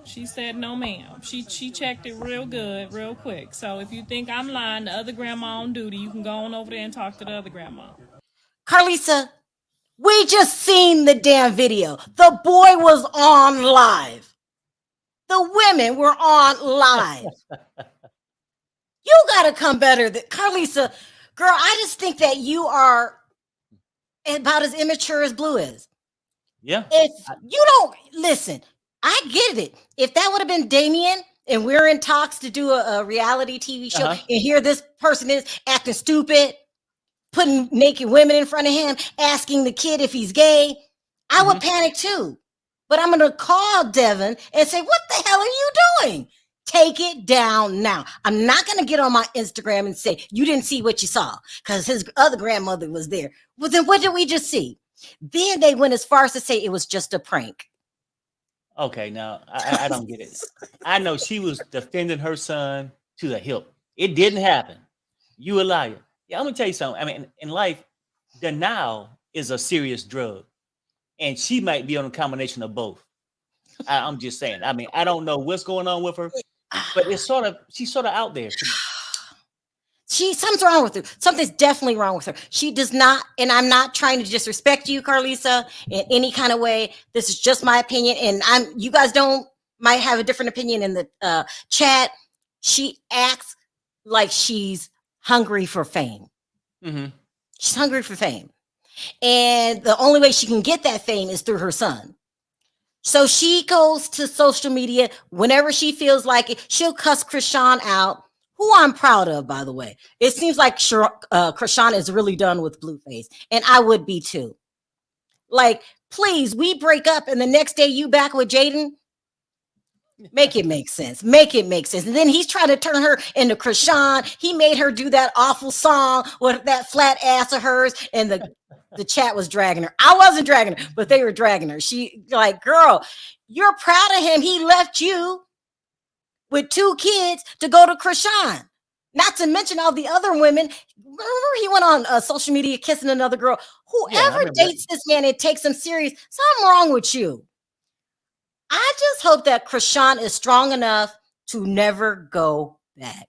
She said, "No, ma'am." She checked it real good, real quick. So if you think I'm lying, the other grandma on duty, you can go on over there and talk to the other grandma. Carlisa, we just seen the damn video. The boy was on live. The women were on live. You gotta come better than Carlisa. Girl, I just think that you are about as immature as Blue is. Yeah. If you don't listen, I get it. If that would have been Damien and we're in talks to do a reality TV show and here this person is acting stupid, putting naked women in front of him, asking the kid if he's gay, I would panic too. But I'm going to call Devin and say, what the hell are you doing? Take it down now. I'm not going to get on my Instagram and say, you didn't see what you saw because his other grandmother was there. Well, then what did we just see? Then they went as far as to say it was just a prank. Okay, now I don't get it. I know she was defending her son to the hilt. It didn't happen. You a liar. Yeah, I'm gonna tell you something. I mean, in life, denial is a serious drug, and she might be on a combination of both. I'm just saying. I mean, I don't know what's going on with her, but she's sort of out there to me. Something's wrong with her. Something's definitely wrong with her. She does not, and I'm not trying to disrespect you, Carlisa, in any kind of way. This is just my opinion, and you guys might have a different opinion in the chat. She acts like she's hungry for fame. She's hungry for fame, and the only way she can get that fame is through her son. So she goes to social media whenever she feels like it. She'll cuss Krishan out, who I'm proud of, by the way. It seems like Krishan is really done with Blueface, and I would be too. Like, please, we break up, and the next day you back with Jaden. Make it make sense. Make it make sense. And then he's trying to turn her into Krishan. He made her do that awful song with that flat ass of hers, and the chat was dragging her. I wasn't dragging her, but they were dragging her. She like, girl, you're proud of him. He left you with 2 kids to go to Krishan. Not to mention all the other women. Remember, he went on social media kissing another girl. Whoever dates this man and takes him serious, something wrong with you. I just hope that Krishan is strong enough to never go back.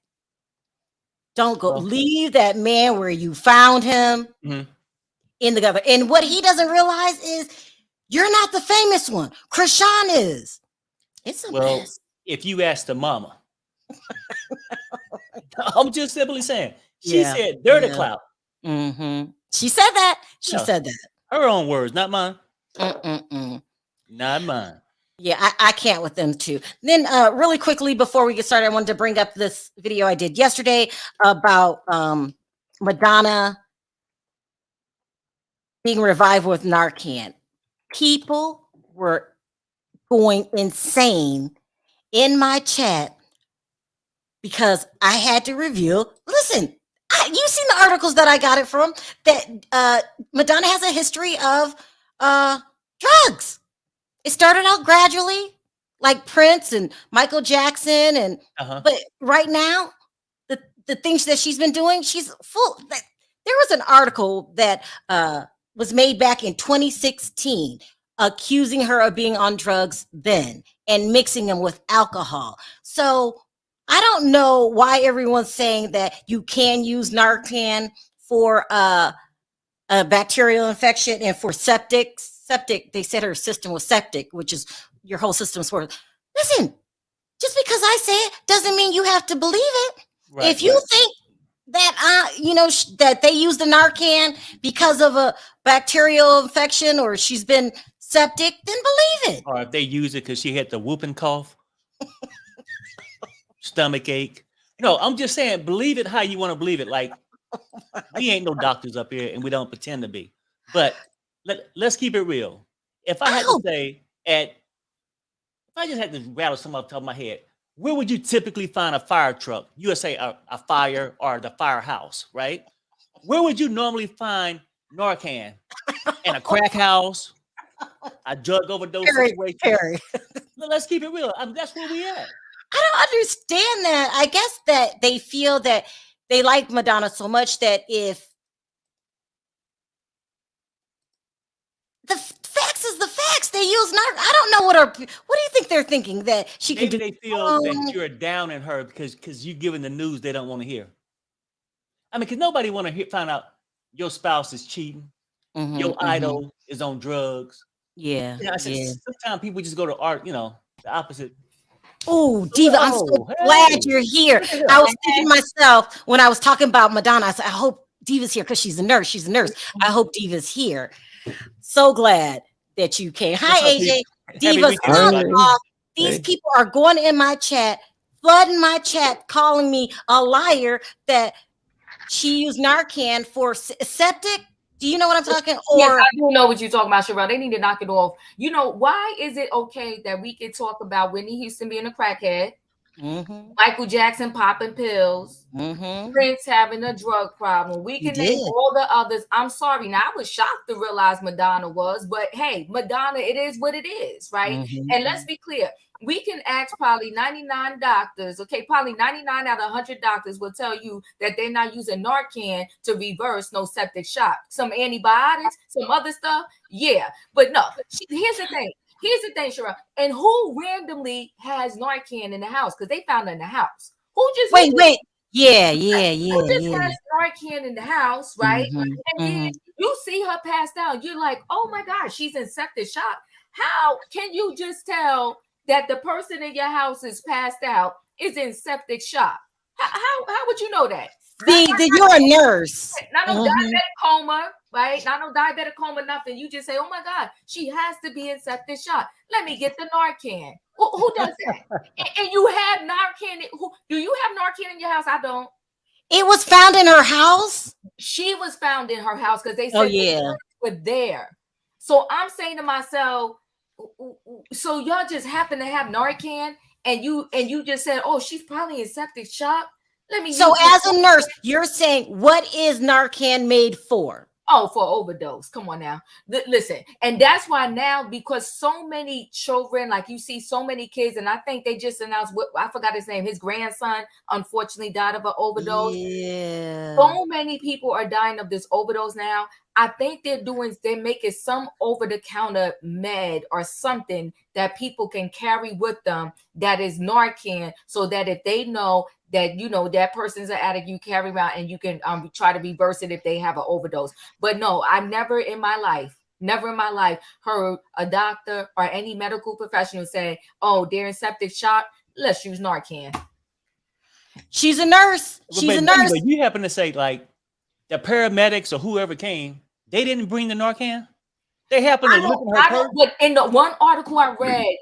Don't go. Leave that man where you found him in the gutter. And what he doesn't realize is you're not the famous one. Krishan is. It's a mess. If you ask the mama, I'm just simply saying, she said dirty clout. She said that. She said that. Her own words, not mine. Not mine. Yeah, I can't with them too. Then really quickly before we get started, I wanted to bring up this video I did yesterday about Madonna being revived with Narcan. People were going insane in my chat because I had to reveal, listen, you've seen the articles that I got it from, that Madonna has a history of drugs. It started out gradually, like Prince and Michael Jackson, and but right now, the things that she's been doing, she's full. There was an article that was made back in 2016 accusing her of being on drugs then and mixing them with alcohol. So I don't know why everyone's saying that you can use Narcan for a bacterial infection and for septic. They said her system was septic, which is your whole system's for. Listen, just because I say it doesn't mean you have to believe it. Right, if you think that that they use the Narcan because of a bacterial infection or she's been septic, then believe it. Or if they use it because she had the whooping cough, stomach ache. I'm just saying, believe it how you want to believe it. Like, we ain't no doctors up here, and we don't pretend to be. But let's keep it real. If I had to say, if I just had to rattle something off the top of my head, where would you typically find a fire truck? You would say a fire or the firehouse, right? Where would you normally find Narcan? In a crack house, a drug overdose situation. Let's keep it real. That's where we at. I don't understand that. I guess that they feel that they like Madonna so much that if the facts is the facts, they use I don't know what do you think they're thinking that she can do? Maybe they feel that you're down in her because you're giving the news they don't want to hear. I mean, because nobody want to find out your spouse is cheating, your idol is on drugs. Yeah. Sometimes people just go to art, the opposite. Oh, Diva, I'm so glad you're here. I was thinking myself when I was talking about Madonna, I said, I hope Diva's here because she's a nurse. She's a nurse. I hope Diva's here. So glad that you came. Hi, AJ. Diva, these people are going in my chat, flooding my chat, calling me a liar that she used Narcan for septic. Do you know what I'm talking? Yes, Or I do know what you're talking about, Sharrell. They need to knock it off. You know, why is it okay that we can talk about Whitney Houston being a crackhead, Michael Jackson popping pills, Prince having a drug problem? We can name all the others. I'm sorry. Now, I was shocked to realize Madonna was, but hey, Madonna, it is what it is, right? And let's be clear. We can ask probably 99 doctors, okay? Probably 99 out of 100 doctors will tell you that they're not using Narcan to reverse no septic shock. Some antibiotics, some other stuff, yeah. But no, here's the thing. Here's the thing, Sharrell. And who randomly has Narcan in the house? Because they found it in the house. Who just wait. Yeah. Who just has Narcan in the house, right? And then you see her passed out. You're like, oh my gosh, she's in septic shock. How can you just tell that the person in your house is passed out is in septic shock? How would you know that? See, you're a nurse. Not no diabetic coma, right? Not no diabetic coma, nothing. You just say, oh my God, she has to be in septic shock. Let me get the Narcan. Who does that? And you have Narcan. Do you have Narcan in your house? I don't. It was found in her house? She was found in her house because they said they were there. So I'm saying to myself, so y'all just happen to have Narcan and you just said, oh, she's probably in septic shock. So as a nurse, you're saying, what is Narcan made for? Oh, for overdose. Come on now. Listen. And that's why now, because so many children, like you see so many kids, and I think they just announced, I forgot his name, his grandson unfortunately died of an overdose. Yeah. So many people are dying of this overdose now. I think they're making some over-the-counter med or something that people can carry with them that is Narcan, so that if they know that, you know, that person's an addict, you carry around and you can try to reverse it if they have an overdose. But no, I've never in my life heard a doctor or any medical professional say, oh, they're in septic shock, let's use Narcan. She's a nurse. She's a nurse. But you happen to say, like, the paramedics or whoever came, they didn't bring the Narcan? They happened to look at her purse? But in the one article I read,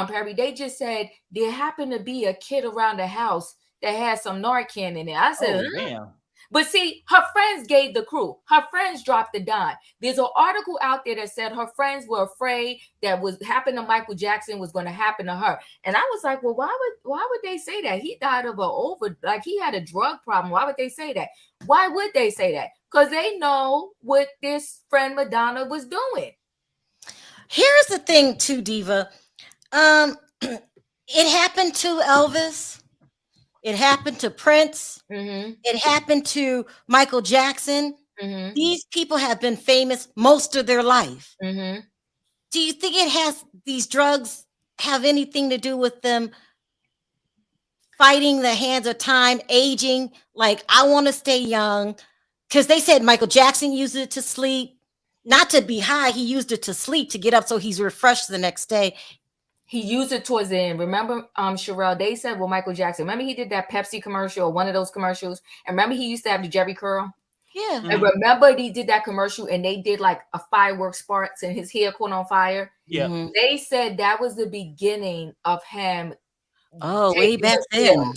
Perry, they just said there happened to be a kid around the house that had some Narcan in it. I said, damn. But see, her friends gave the clue. Her friends dropped the dime. There's an article out there that said her friends were afraid that what happened to Michael Jackson was going to happen to her. And I was like, well, why would they say that? He died of he had a drug problem. Why would they say that? Why would they say that? Because they know what this friend Madonna was doing. Here's the thing too, Diva. It happened to Elvis. It happened to Prince. It happened to Michael Jackson. These people have been famous most of their life. Do you think these drugs have anything to do with them fighting the hands of time, aging? Like, I want to stay young. Because they said Michael Jackson used it to sleep, not to be high. He used it to sleep, to get up so he's refreshed the next day. He used it towards the end. Remember, Sharrell, they said, well, Michael Jackson, remember he did that Pepsi commercial or one of those commercials? And remember he used to have the Jerry curl? Yeah. And remember he did that commercial and they did like a firework sparks and his hair caught on fire? Yeah. They said that was the beginning of him. Oh, way back then.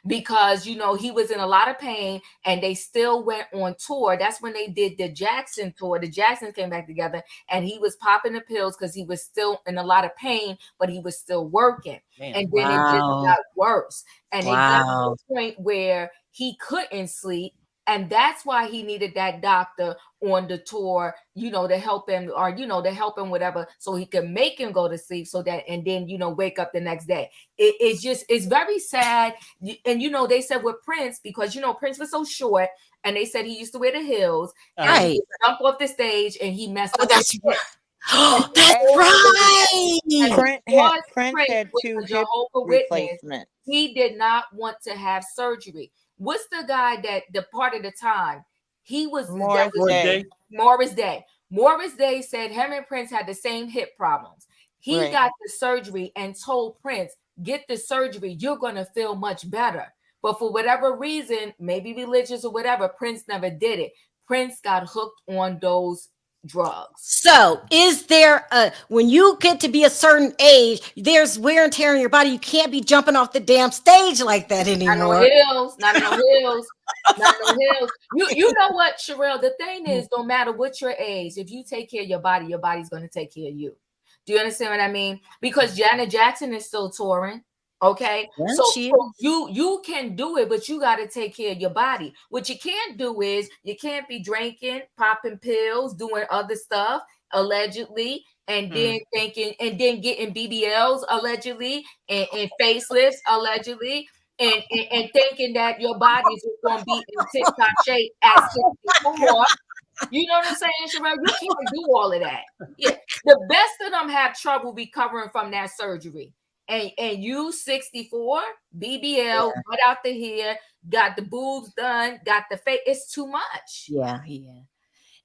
Because, you know, he was in a lot of pain and they still went on tour. That's when they did the Jackson tour. The Jacksons came back together and he was popping the pills because he was still in a lot of pain, but he was still working. Man, and then it just got worse. And it got to the point where he couldn't sleep. And that's why he needed that doctor on the tour, you know, to help him or, you know, to help him, whatever, so he could make him go to sleep so that, and then, you know, wake up the next day. It's very sad. And, you know, they said with Prince, because, you know, Prince was so short and they said he used to wear the heels and he jumped off the stage and he messed up. That's right. Oh, that's right. Prince had 2 hip replacements. He did not want to have surgery. What's the guy that the part of the time he was Morris Day. Morris Day. Morris Day said him and Prince had the same hip problems. He got the surgery and told Prince, get the surgery, you're going to feel much better. But for whatever reason, maybe religious or whatever, Prince never did it. Prince got hooked on those drugs. So is there when you get to be a certain age, there's wear and tear in your body. You can't be jumping off the damn stage like that anymore. Not no hills, not no hills, not no hills. You know what, Sharrell? The thing is, no matter what your age, if you take care of your body's going to take care of you. Do you understand what I mean? Because Janet Jackson is still touring. Okay, Yeah, so you can do it, but you got to take care of your body. What you can't do is you can't be drinking, popping pills, doing other stuff allegedly, and then getting BBLs allegedly, and facelifts allegedly, and thinking that your body is going to be in tip-top shape at 64. You know what I'm saying, Sharrell? You can't do all of that. Yeah, the best of them have trouble recovering from that surgery. And you 64, BBL, cut out the hair, got the boobs done, got the face. It's too much. Yeah.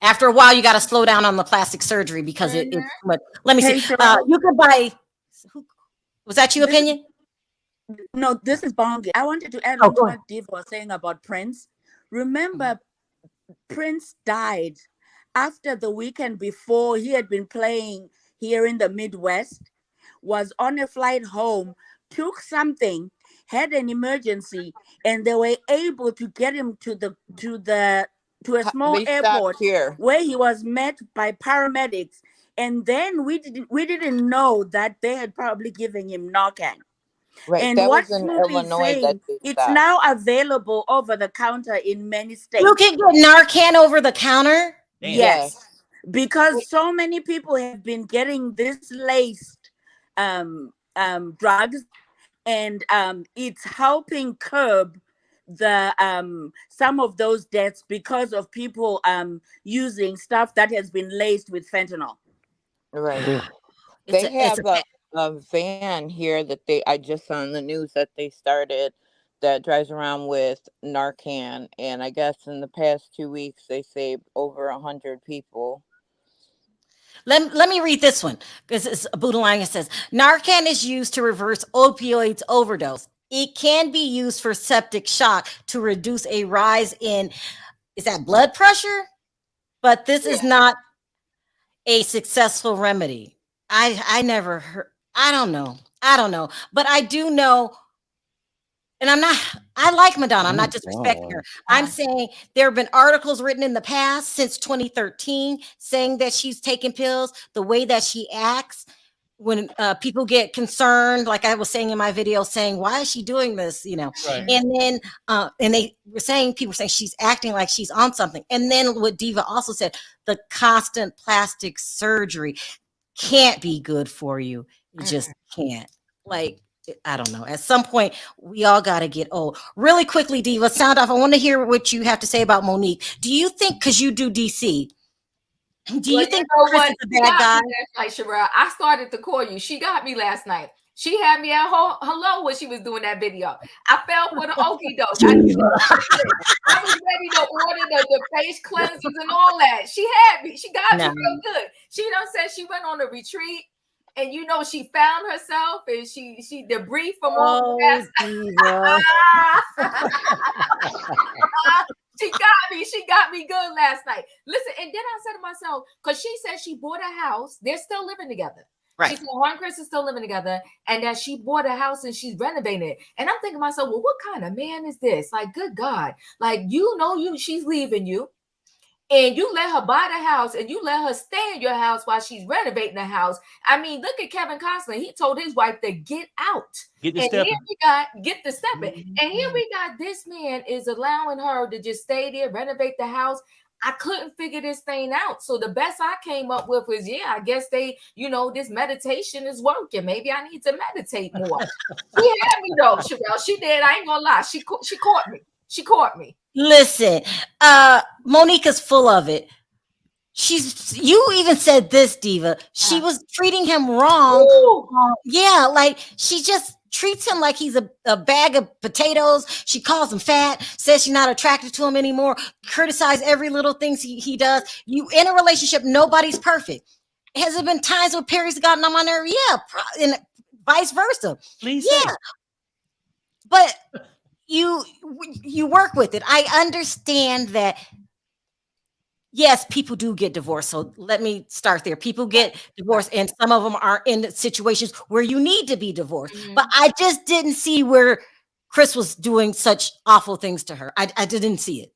After a while, you got to slow down on the plastic surgery because it's too much. Let me see. You could buy. Was that your opinion? No, this is Bongi. I wanted to add on to what Diva was saying about Prince. Remember, Prince died after the weekend before. He had been playing here in the Midwest, was on a flight home, took something, had an emergency, and they were able to get him to a small airport here, where he was met by paramedics. And then we didn't know that they had probably given him Narcan. Right, and that what was in Snoop is Illinois. saying, it's now available over the counter in many states. You can get Narcan over the counter? Yes, because so many people have been getting this laced drugs, and it's helping curb the some of those deaths because of people using stuff that has been laced with fentanyl. Right. They have a van here that I just saw on the news that they started that drives around with Narcan, and I guess in the past 2 weeks they saved over 100 people. Let me read this one, because it's Buddhaline. It says Narcan is used to reverse opioids overdose. It can be used for septic shock to reduce a rise in, is that blood pressure? But this is not a successful remedy. I never heard. I don't know, but I do know. And I like Madonna. I'm not disrespecting her. I'm saying there have been articles written in the past since 2013 saying that she's taking pills, the way that she acts when people get concerned, like I was saying in my video, saying, why is she doing this? Right. And then, and they were saying, people saying she's acting like she's on something. And then what Diva also said, the constant plastic surgery can't be good for you. You just can't. I don't know. At some point, we all got to get old. Really quickly, Diva, sound off. I want to hear what you have to say about Monique. Do you think, because you do DC, do you think Chris is a bad guy? Like Sharrell, I started to call you. She got me last night. She had me at hello when she was doing that video. I fell for the okie doke. I was ready to order the face cleansers and all that. She had me. She got me real good. She said she went on a retreat. And she found herself, and she debriefed from all that. She got me good last night. Listen, and then I said to myself, because she said she bought a house, they're still living together. Right. She said her and Chris is still living together, and that she bought a house and she's renovating it. And I'm thinking to myself, well, what kind of man is this? Like, good God, like she's leaving you. And you let her buy the house, and you let her stay in your house while she's renovating the house. I mean, look at Kevin Costner. He told his wife to get out. Get the stepping. And here we got this man is allowing her to just stay there, renovate the house. I couldn't figure this thing out. So the best I came up with was, I guess this meditation is working. Maybe I need to meditate more. She had me though, Sharrell. She did. I ain't gonna lie. She caught me. She caught me. Listen, Monique is full of it. You even said this, Diva. She was treating him wrong. Like she just treats him like he's a bag of potatoes. She calls him fat, says she's not attracted to him anymore, criticize every little thing he does. You in a relationship, nobody's perfect. Has there been times where Perry's gotten on my nerve? Yeah, and vice versa. Please, yeah. But you work with it. I understand that yes, people do get divorced. So let me start there. People get divorced, and some of them are in situations where you need to be divorced. But I just didn't see where Chris was doing such awful things to her. I didn't see it.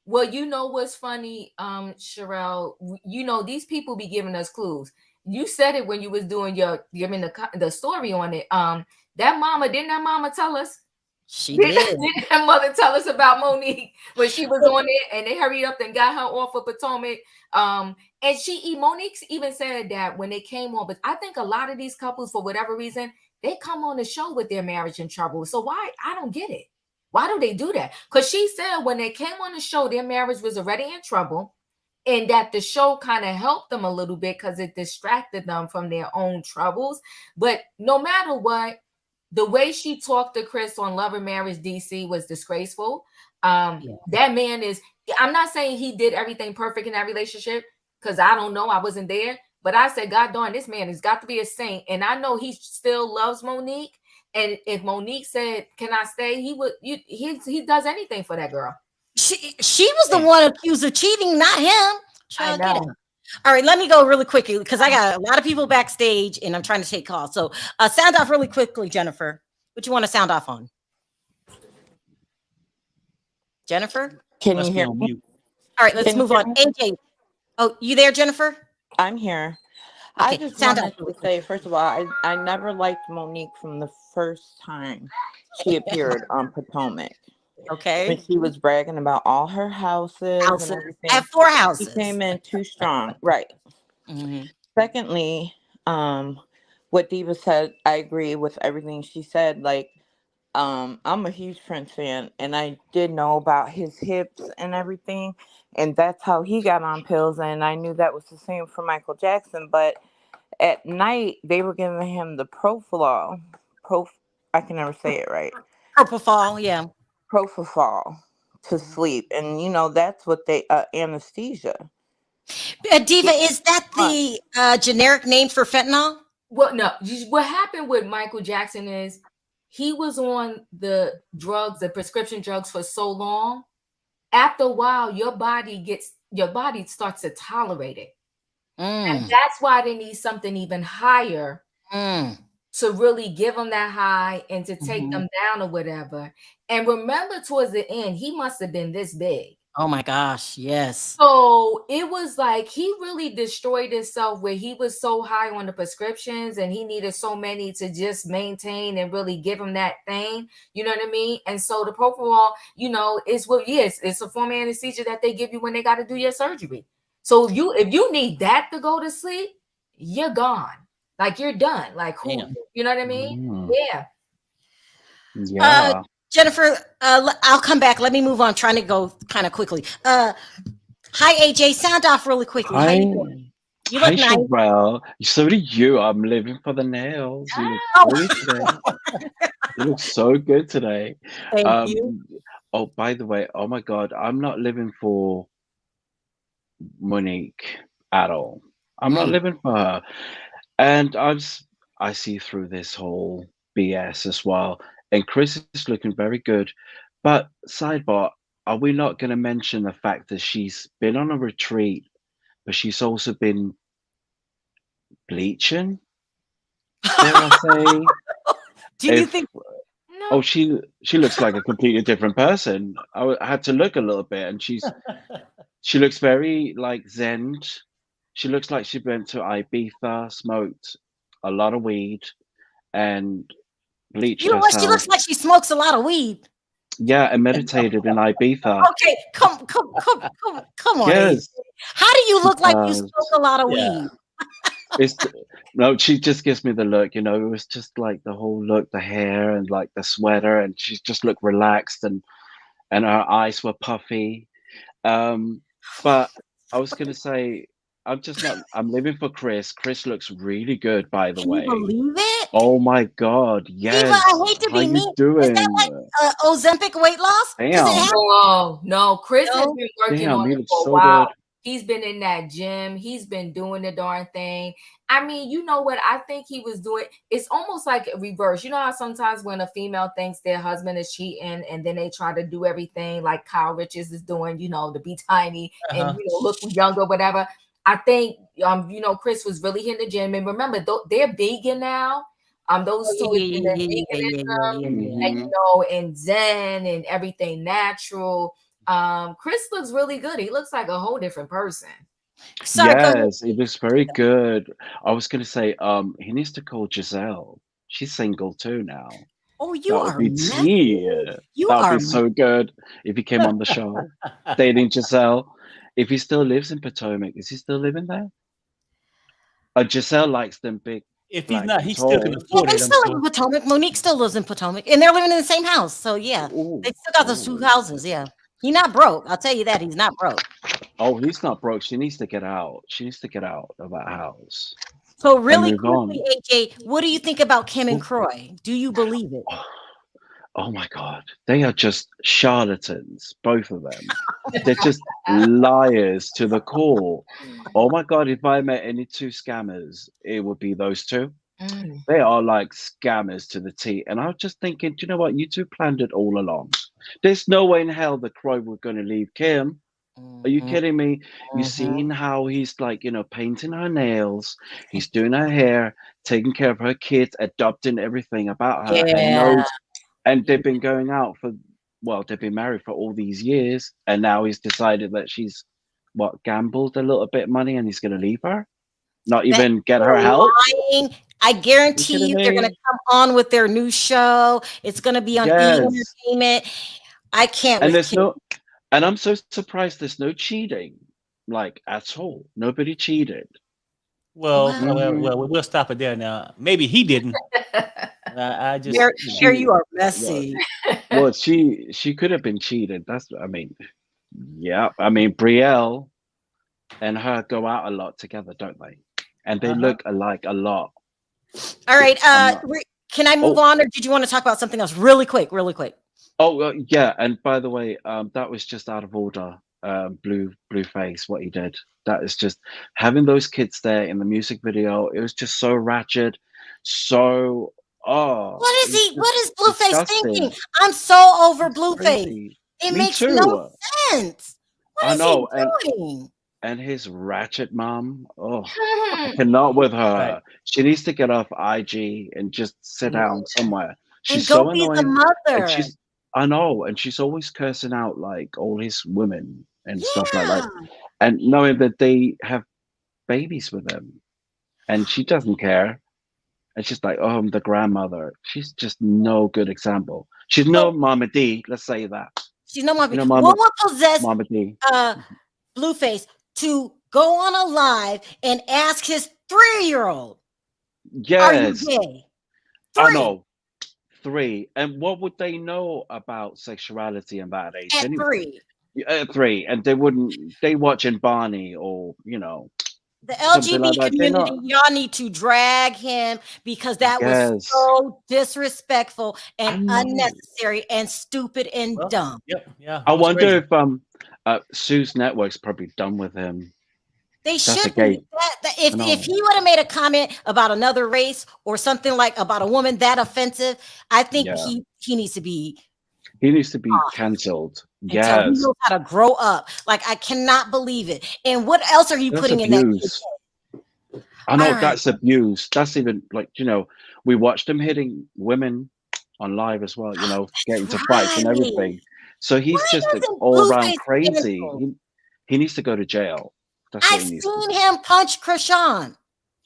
Well, you know what's funny, Sharrell? You know, these people be giving us clues. You said it when you was doing giving the story on it. That mama tell us? She did. Didn't that mother tell us about Monique when she was on it and they hurried up and got her off of Potomac? And Monique even said that when they came on, but I think a lot of these couples, for whatever reason, they come on the show with their marriage in trouble. So why? I don't get it. Why do they do that? Because she said when they came on the show, their marriage was already in trouble, and that the show kind of helped them a little bit because it distracted them from their own troubles. But no matter what, the way she talked to Chris on Love and Marriage DC was disgraceful. That man is, I'm not saying he did everything perfect in that relationship, because I don't know, I wasn't there. But I said, God darn, this man has got to be a saint. And I know he still loves Monique. And if Monique said, "Can I stay?" he would. He does anything for that girl. She was the one accused of cheating, not him. I know. All right, let me go really quickly because I got a lot of people backstage and I'm trying to take calls. So sound off really quickly, Jennifer. What you want to sound off on? Jennifer, can you hear me? All right, let's move on. AJ, oh, you there, Jennifer? I'm here. Okay, I just wanted to say, first of all, I never liked Monique from the first time she appeared on Potomac. Okay. When she was bragging about all her houses and everything. At 4 houses. She came in too strong. Right. Secondly, what Diva said, I agree with everything she said. Like, I'm a huge Prince fan, and I did know about his hips and everything. And that's how he got on pills. And I knew that was the same for Michael Jackson. But at night, they were giving him the Propofol. I can never say it right. Propofol, yeah. Propofol to sleep. And, you know, that's what they, anesthesia. Diva, is that the generic name for fentanyl? Well, no. What happened with Michael Jackson is he was on the drugs, the prescription drugs, for so long. After a while, your body starts to tolerate it. And that's why they need something even higher to really give them that high and to take them down or whatever. And remember, towards the end, he must have been this big. Oh my gosh, yes. So it was like he really destroyed himself where he was so high on the prescriptions and he needed so many to just maintain and really give him that thing. You know what I mean? And so the propofol, you know, is what it's a form of anesthesia that they give you when they got to do your surgery. So if you need that to go to sleep, you're gone. Like you're done. Like who? Damn. You know what I mean? Yeah. Yeah. Jennifer, I'll come back. Let me move on. I'm trying to go kind of quickly. Hi, AJ. Sound off really quickly. Hi. How you doing? You Hi, look nice. Sharrell. So do you. I'm living for the nails. You look really today. You look so good today. Thank you. Oh, by the way, oh my God, I'm not living for Monique at all. I'm not living for her. And I see through this whole BS as well. And Chris is looking very good. But sidebar, are we not going to mention the fact that she's been on a retreat, but she's also been bleaching? Dare I say? Do you think? Oh, she looks like a completely different person. I had to look a little bit, and she looks very like zen. She looks like she went to Ibiza, smoked a lot of weed, and bleached You know what? She herself. looks like she smokes a lot of weed. Yeah, and meditated in Ibiza. Okay, come on. Yes. AJ. How do you look like you smoke a lot of weed? No, she just gives me the look, you know. It was just like the whole look, the hair and like the sweater, and she just looked relaxed, and her eyes were puffy. But I was gonna say, I'm living for Chris. Chris looks really good, by the way. Can you believe it? Oh my God, yes. Diva, I hate to be mean. Is that like Ozempic weight loss? Damn. No, Chris has been working on it for a so while. good. He's been in that gym. He's been doing the darn thing. I mean, you know what? I think he was doing. It's almost like a reverse. You know how sometimes when a female thinks their husband is cheating and then they try to do everything like Kyle Richards is doing, to be tiny and look younger, whatever. I think Chris was really hitting the gym. And remember, they're vegan now. Those two is veganism, and Zen and everything natural. Chris looks really good. He looks like a whole different person. Yes, he looks very good. I was gonna say, he needs to call Giselle. She's single too now. Oh, you are messy. That would be so good if he came on the show. Dating Giselle. If he still lives in Potomac, is he still living there? Giselle likes them big. If he's not, he still can afford it. They still live in Potomac. Monique still lives in Potomac, and they're living in the same house. So yeah, they still got those 2 houses. Yeah, he's not broke. I'll tell you that he's not broke. Oh, he's not broke. She needs to get out. She needs to get out of that house. So really quickly, AJ, what do you think about Kim and Kroy? Do you believe it? Oh my God, they are just charlatans, both of them. They're just liars to the core. Oh my God, if I met any 2 scammers, it would be those 2. They are like scammers to the T. And I was just thinking, do you know what? You 2 planned it all along. There's no way in hell that Kroy were going to leave Kim. Are you kidding me? You seen how he's like, painting her nails, he's doing her hair, taking care of her kids, adopting everything about her, and they've been going out they've been married for all these years, and now he's decided that she's gambled a little bit of money and he's going to leave her, not even get her help. Lying. I guarantee you they're going to come on with their new show. It's going to be on Entertainment. I can't. And I'm so surprised there's no cheating, like at all. Nobody cheated. Well, we'll stop it there now. Maybe he didn't. I just you are messy. Well, she could have been cheated. Brielle and her go out a lot together, don't they? And they look alike a lot. All right. Can I move on, or did you want to talk about something else really quick? Oh, yeah. And by the way, that was just out of order. Blueface, what he did. That is just having those kids there in the music video. It was just so ratchet. So, what is Blueface thinking? I'm so over Blueface. It makes no sense. What is he doing? And his ratchet mom. Oh, I cannot with her. Right. She needs to get off IG and just sit down somewhere. She's so annoying. The mother. I know, and she's always cursing out like all his women and stuff like that, and knowing that they have babies with them, and she doesn't care. And she's like, "Oh, I'm the grandmother." She's just no good example. She's no Mama D. Let's say that. She's no Mama D. What would possess Mama D? Blueface to go on a live and ask his 3-year-old? Yes, are you gay? 3. I know. 3. And what would they know about sexuality in that age? At 3. At 3. And they watching Barney or, the LGBT community, y'all need to drag him because that was so disrespectful and unnecessary and stupid and dumb. Yep. Yeah. I wonder if Sue's Network's probably done with him. They should be. If he would have made a comment about another race or something like about a woman that offensive, I think he needs to be. He needs to be canceled. Yes. He knows how to grow up. Like, I cannot believe it. And what else are you putting in that kid? I know that's abuse. That's even like, we watched him hitting women on live as well, getting to fights and everything. So he's just all around crazy. He needs to go to jail. I've seen him punch Krishan.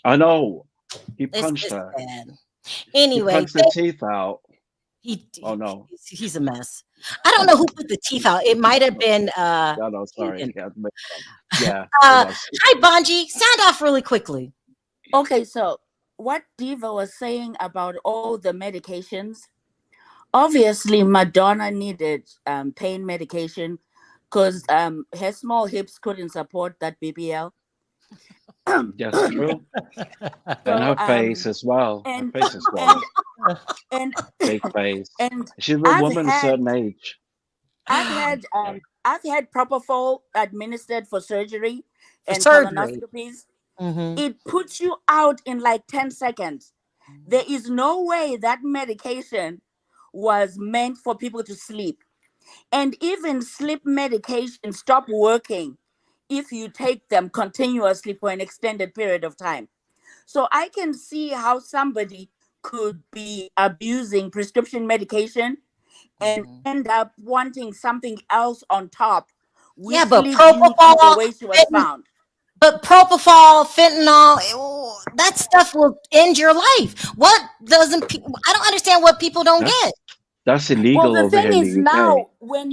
I know. He punched her. Bad. Anyway. He punched the teeth out. Oh no. He's a mess. I don't know who put the teeth out. It might have been no, sorry. Yeah. Hi, Bonji. Sound off really quickly. Okay, so what Diva was saying about all the medications, obviously Madonna needed pain medication because her small hips couldn't support that BBL. Yes, true. And her face as well. Her face as well. And big face. And she's a woman a certain age. I've had propofol administered for surgery and surgery. colonoscopies. It puts you out in like 10 seconds. There is no way that medication was meant for people to sleep. And even sleep medication stop working if you take them continuously for an extended period of time. So I can see how somebody could be abusing prescription medication and end up wanting something else on top, which but leads you to the way she was found. But propofol, fentanyl, that stuff will end your life. What doesn't people? I don't understand what people don't get. That's illegal. Well, the over thing here is in the UK. now, when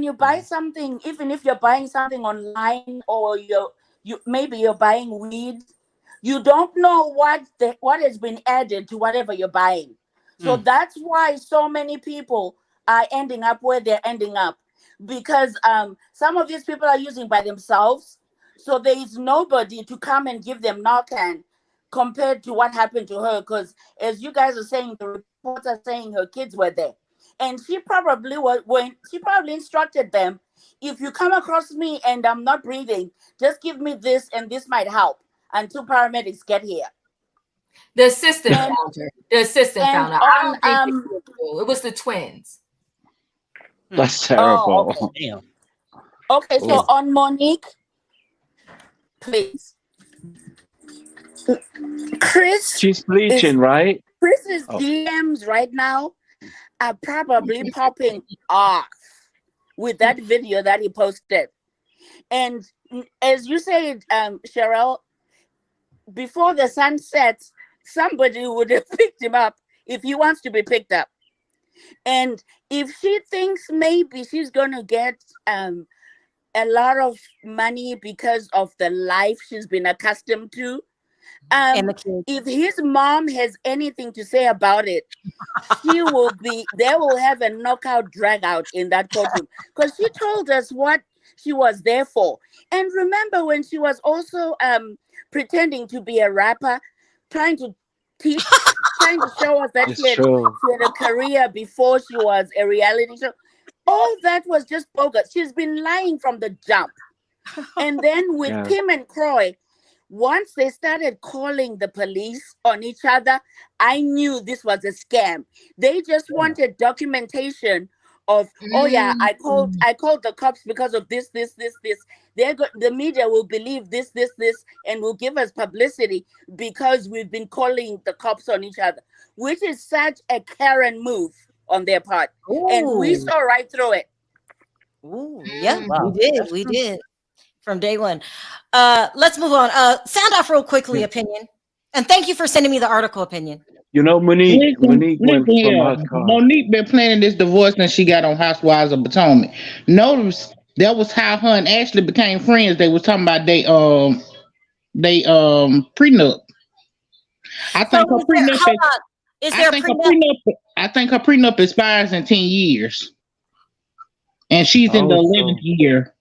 you buy something, even if you're buying something online or maybe you're buying weed, you don't know what has been added to whatever you're buying. So that's why so many people are ending up where they're ending up, because some of these people are using by themselves. So there is nobody to come and give them Narcan compared to what happened to her. Because as you guys are saying, the reports are saying her kids were there. And she probably instructed them, if you come across me and I'm not breathing, just give me this and this might help until paramedics get here. The assistant found her. The assistant found her. I don't think it was the twins. That's terrible. Oh, okay. Okay, so on Monique, please. Chris. She's bleaching, right? Chris's DMs right now are probably popping off with that video that he posted. And as you said, Sharrell, before the sun sets, somebody would have picked him up if he wants to be picked up. And if she thinks maybe she's going to get a lot of money because of the life she's been accustomed to, if his mom has anything to say about it, they will have a knockout drag out in that courtroom, because she told us what she was there for. And remember when she was also pretending to be a rapper, trying to show us that she had a career before she was a reality show. All that was just bogus. She's been lying from the jump. And then with Kim and Kroy, once they started calling the police on each other, I knew this was a scam. They just wanted documentation of, I called the cops because of this. The media will believe this, and will give us publicity because we've been calling the cops on each other, which is such a Karen move on their part. Ooh. And we saw right through it. Ooh, yeah, we did. From day one. Let's move on. Sound off real quickly, Opinion. And thank you for sending me the article, Opinion. You know, Monique went from her car. Monique been planning this divorce since she got on Housewives of Potomac. Notice that was how her and Ashley became friends. They was talking about they prenup. I think her prenup expires in 10 years. And she's in the 11th year.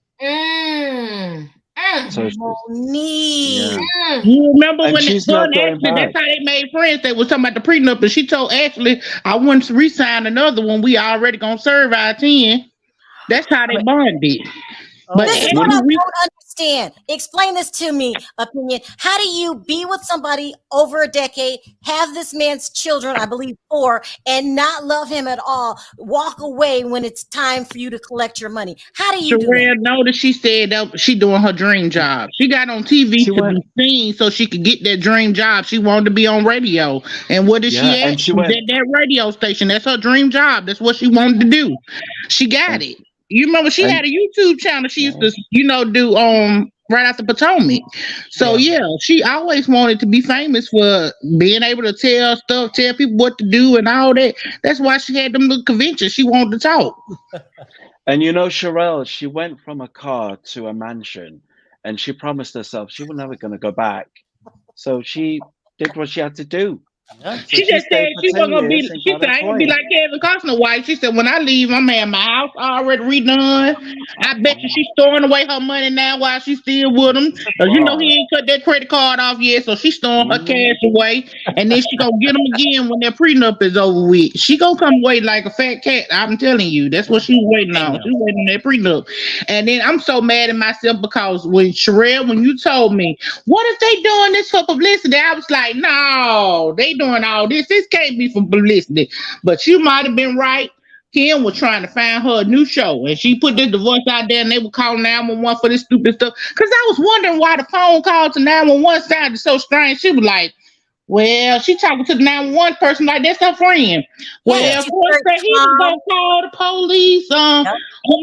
Monique. You remember when that's how they made friends? They was talking about the prenup, and she told Ashley, I wouldn't re-sign another one. We already gonna serve our 10. That's how they bonded. But this is what I don't understand. Explain this to me, Opinion. How do you be with somebody over a decade, have this man's children, I believe 4, and not love him at all, walk away when it's time for you to collect your money? How do you do that? Notice she said that she doing her dream job. She got on TV to be seen so she could get that dream job. She wanted to be on radio. And what did she at? She was at that radio station. That's her dream job. That's what she wanted to do. She got it. You remember she had a YouTube channel she used to, do right after Potomac. So she always wanted to be famous for being able to tell people what to do and all that. That's why she had them little conventions. She wanted to talk. And Sharrell, she went from a car to a mansion, and she promised herself she was never going to go back. So she did what she had to do. Yeah. She just said she wasn't gonna be. She said I ain't gonna be like Kevin Costner wife. She said when I leave, I'm gonna have my house already redone. I bet you she's storing away her money now while she's still with him. You know he ain't cut that credit card off yet, so she's storing her cash away, and then she gonna get them again when their prenup is over with. She gonna come wait like a fat cat. I'm telling you, that's what she's waiting on. She's waiting on that prenup. And then I'm so mad at myself because when Sharrell, when you told me, what if they doing this for publicity? I was like, no, they doing all this. This can't be for publicity. But you might have been right. Kim was trying to find her a new show, and she put this divorce out there, and they were calling 911 for this stupid stuff. Because I was wondering why the phone call to 911 sounded so strange. She was like, well, she talking to the 911 person like that's her friend. Well, Yeah, of course, he was gonna call the police on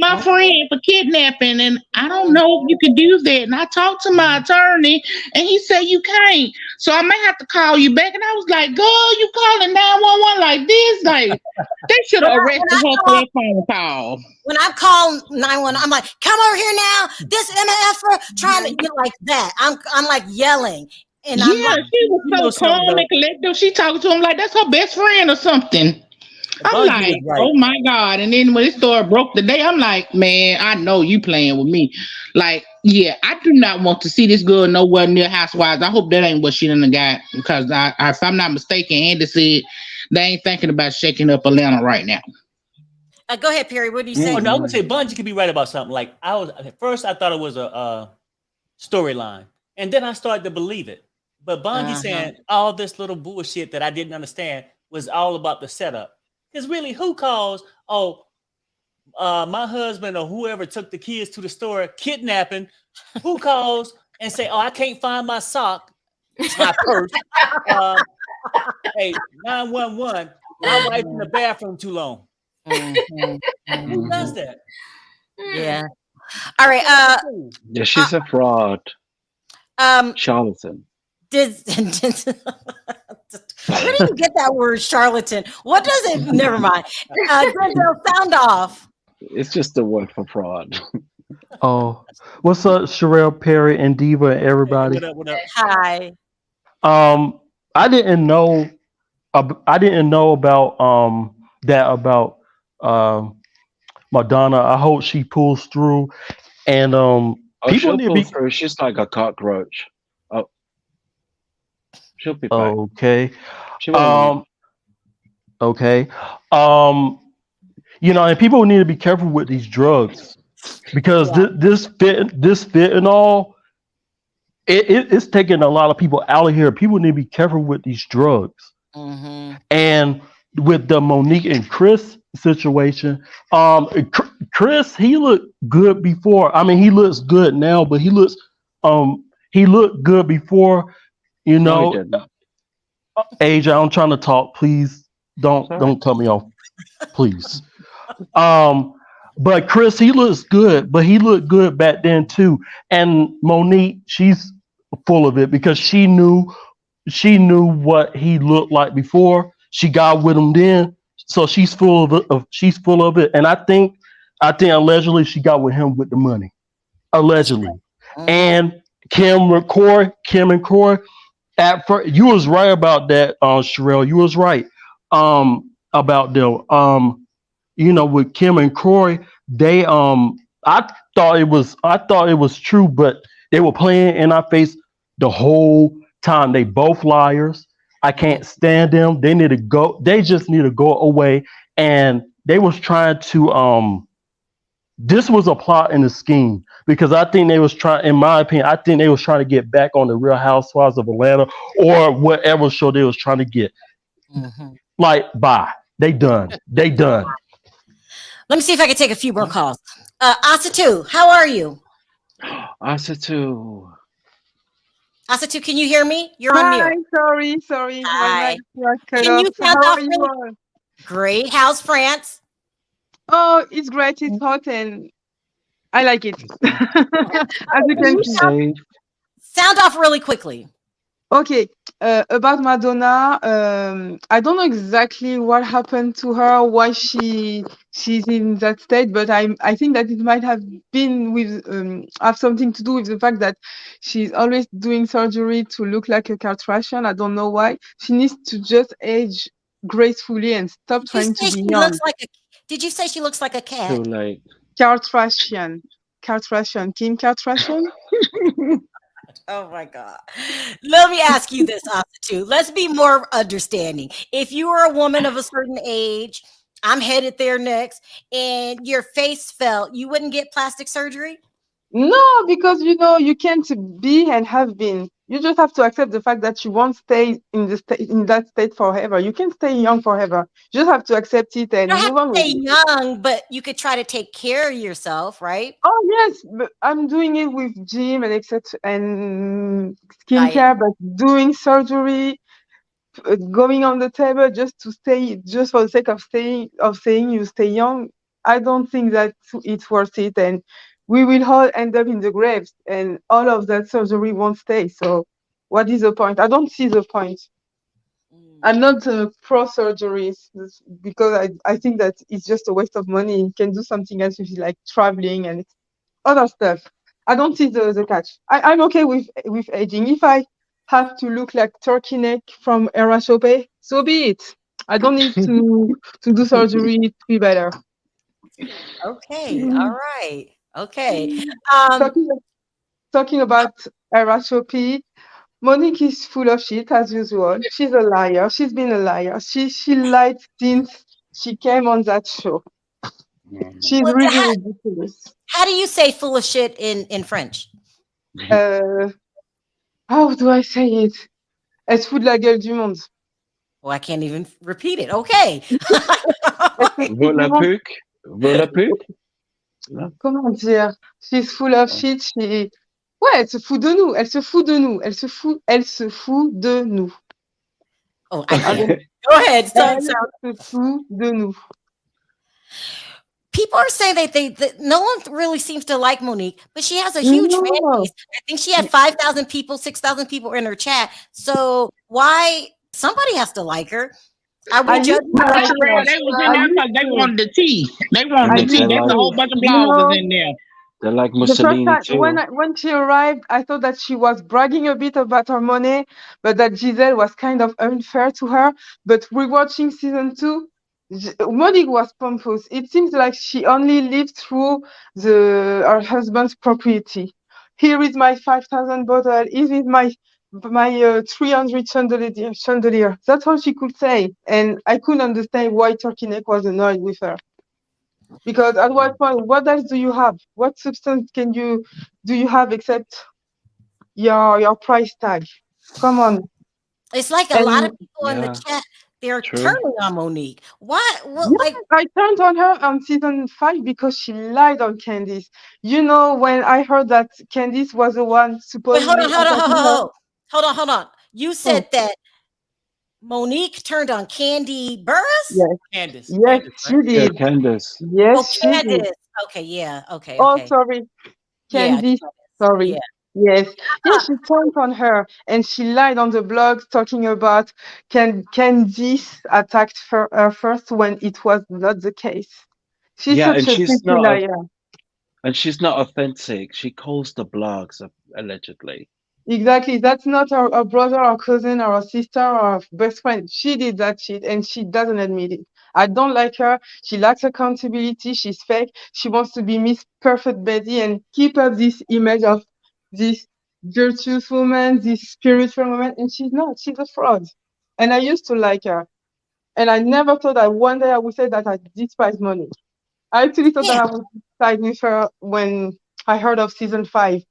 my friend for kidnapping, and I don't know if you can do that. And I talked to my attorney, and he said you can't. So I may have to call you back. And I was like, girl, you calling 911 like this? Like they should have arrested her for that phone call. When I call 911, I'm like, come over here now. This MFer trying to get like that. I'm like yelling. And yeah, I'm like, she was so calm and collective. She talking to him like that's her best friend or something. I'm like, oh my God. And then when it started broke the day, I'm like, man, I know you playing with me. Like, yeah, I do not want to see this girl nowhere near Housewives. I hope that ain't what she done got. Because if I'm not mistaken, Andy said they ain't thinking about shaking up Atlanta right now. Go ahead, Perry. What do you say? Oh, no, I would say Bungie could be right about something. Like at first I thought it was a storyline. And then I started to believe it. But Bungie saying all this little bullshit that I didn't understand was all about the setup. Because really, who calls, my husband or whoever took the kids to the store kidnapping, who calls and say, I can't find my sock, my purse. Hey, 911, my wife's in the bathroom too long. Who does that? Yeah. All right. Yeah, she's a fraud. Charlatan. Where did you get that word, charlatan? What does it? Never mind. Denzel, sound off. It's just a word for fraud. Oh, what's up, Sharrell, Perry, and Diva, and everybody? Hey, what up? Hi. I didn't know about that about Madonna. I hope she pulls through, and people need to be through. She's like a cockroach. Oh, she'll be back. Okay. She won't. Okay. And people need to be careful with these drugs because this fentanyl, it's taking a lot of people out of here. People need to be careful with these drugs. Mm-hmm. And with the Monique and Chris situation, Chris, he looked good before. I mean, he looks good now, but he looked good before. No, he didn't. Age, I'm trying to talk. Please don't cut me off, please. But Chris, he looks good, but he looked good back then too. And Monique, she's full of it because she knew what he looked like before. She got with him then, so she's full of it. And I think allegedly she got with him with the money, allegedly. Mm-hmm. And Kim and Kroy. At first, you was right about that, Sharrell. You was right about them. With Kim and Kroy, they I thought it was true, but they were playing in our face the whole time. They both liars. I can't stand them. They need to go. They just need to go away. And they was trying to this was a plot and a scheme because I think they was trying, in my opinion, I think they was trying to get back on the Real Housewives of Atlanta or whatever show they was trying to get. Mm-hmm. Like, bye. They done. Let me see if I can take a few more calls. Asatu, how are you? Asatu, can you hear me? You're on mute. Sorry. Hi. Can you sound off really? Great. How's France? Oh, it's great. It's hot and I like it. As you can see. Sound off really quickly. Okay. About Madonna, I don't know exactly what happened to her, why she she's in that state, but I think that it might have been have something to do with the fact that she's always doing surgery to look like a Kardashian. I don't know why. She needs to just age gracefully and stop trying to be young. Did you say she looks like a cat? Too late. Kardashian, Kim Kardashian. Oh my God. Let me ask you this, Asatu. Let's be more understanding. If you were a woman of a certain age, I'm headed there next, and your face fell, you wouldn't get plastic surgery? No, because you can't be and have been. You just have to accept the fact that you won't stay in that state forever. You can stay young forever. You just have to accept it and move on with it. Stay young, but you could try to take care of yourself, right? Oh yes, but I'm doing it with gym and etc. and skincare, but doing surgery, going on the table just for the sake of saying you stay young. I don't think that it's worth it, and we will all end up in the graves, and all of that surgery won't stay. So, what is the point? I don't see the point. I'm not pro surgeries because I think that it's just a waste of money. You can do something else if you like traveling and other stuff. I don't see the catch. I'm okay with aging. If I have to look like turkey neck from Era Chope, so be it. I don't need to do surgery to be better. Okay, all right. Okay. Talking about Era Chope, Monique is full of shit as usual. She's a liar. She's been a liar. She lied since she came on that show. She's really ridiculous. How do you say full of shit in French? How do I say it? Elle se fout de la gueule du monde. Well, I can't even repeat it. Okay. Comment dire? She's full of shit. Ouais, elle se fout de nous. Elle se fout de nous. Elle se fout de nous. Oh, I can't. Go ahead. Elle se fout de nous. People are saying that no one really seems to like Monique, but she has a huge fan base. I think she had 5,000 people, 6,000 people in her chat. So why somebody has to like her? They was in there because they wanted the tea. They wanted the tea. There's a whole bunch of bloggers in there. They're like Mussolini the first time, too. when she arrived, I thought that she was bragging a bit about her money, but that Giselle was kind of unfair to her. But rewatching season 2, Monique was pompous. It seems like she only lived through her husband's property. Here is my 5,000 bottle. Here is my 300 chandelier. That's all she could say. And I couldn't understand why Turkey Neck was annoyed with her. Because at what point, what else do you have? What substance do you have except your price tag? Come on. It's like a lot of people in the chat, they're turning on Monique. Why? I turned on her on season 5 because she lied on Candice. When I heard that Candice was the one supposedly... Wait, hold on. You said that Monique turned on Candy Burris? Yes. Candice. Yes, she did. Yeah, Candice. Yes, she Candice. did. Okay, yeah. Okay. Oh, sorry. Candice. Sorry. Yeah. Yes. Yeah, she turned on her and she lied on the blog talking about Candice attacked her first when it was not the case. She's such a freaky liar. And she's not authentic. She calls the blogs allegedly. Exactly. That's not her brother or cousin or her sister or best friend. She did that shit and she doesn't admit it. I don't like her. She lacks accountability. She's fake. She wants to be Miss Perfect Betty and keep up this image of this virtuous woman, this spiritual woman. And she's not. She's a fraud. And I used to like her. And I never thought that one day I would say that I despise Monique. I actually thought that I would side with her when I heard of season 5.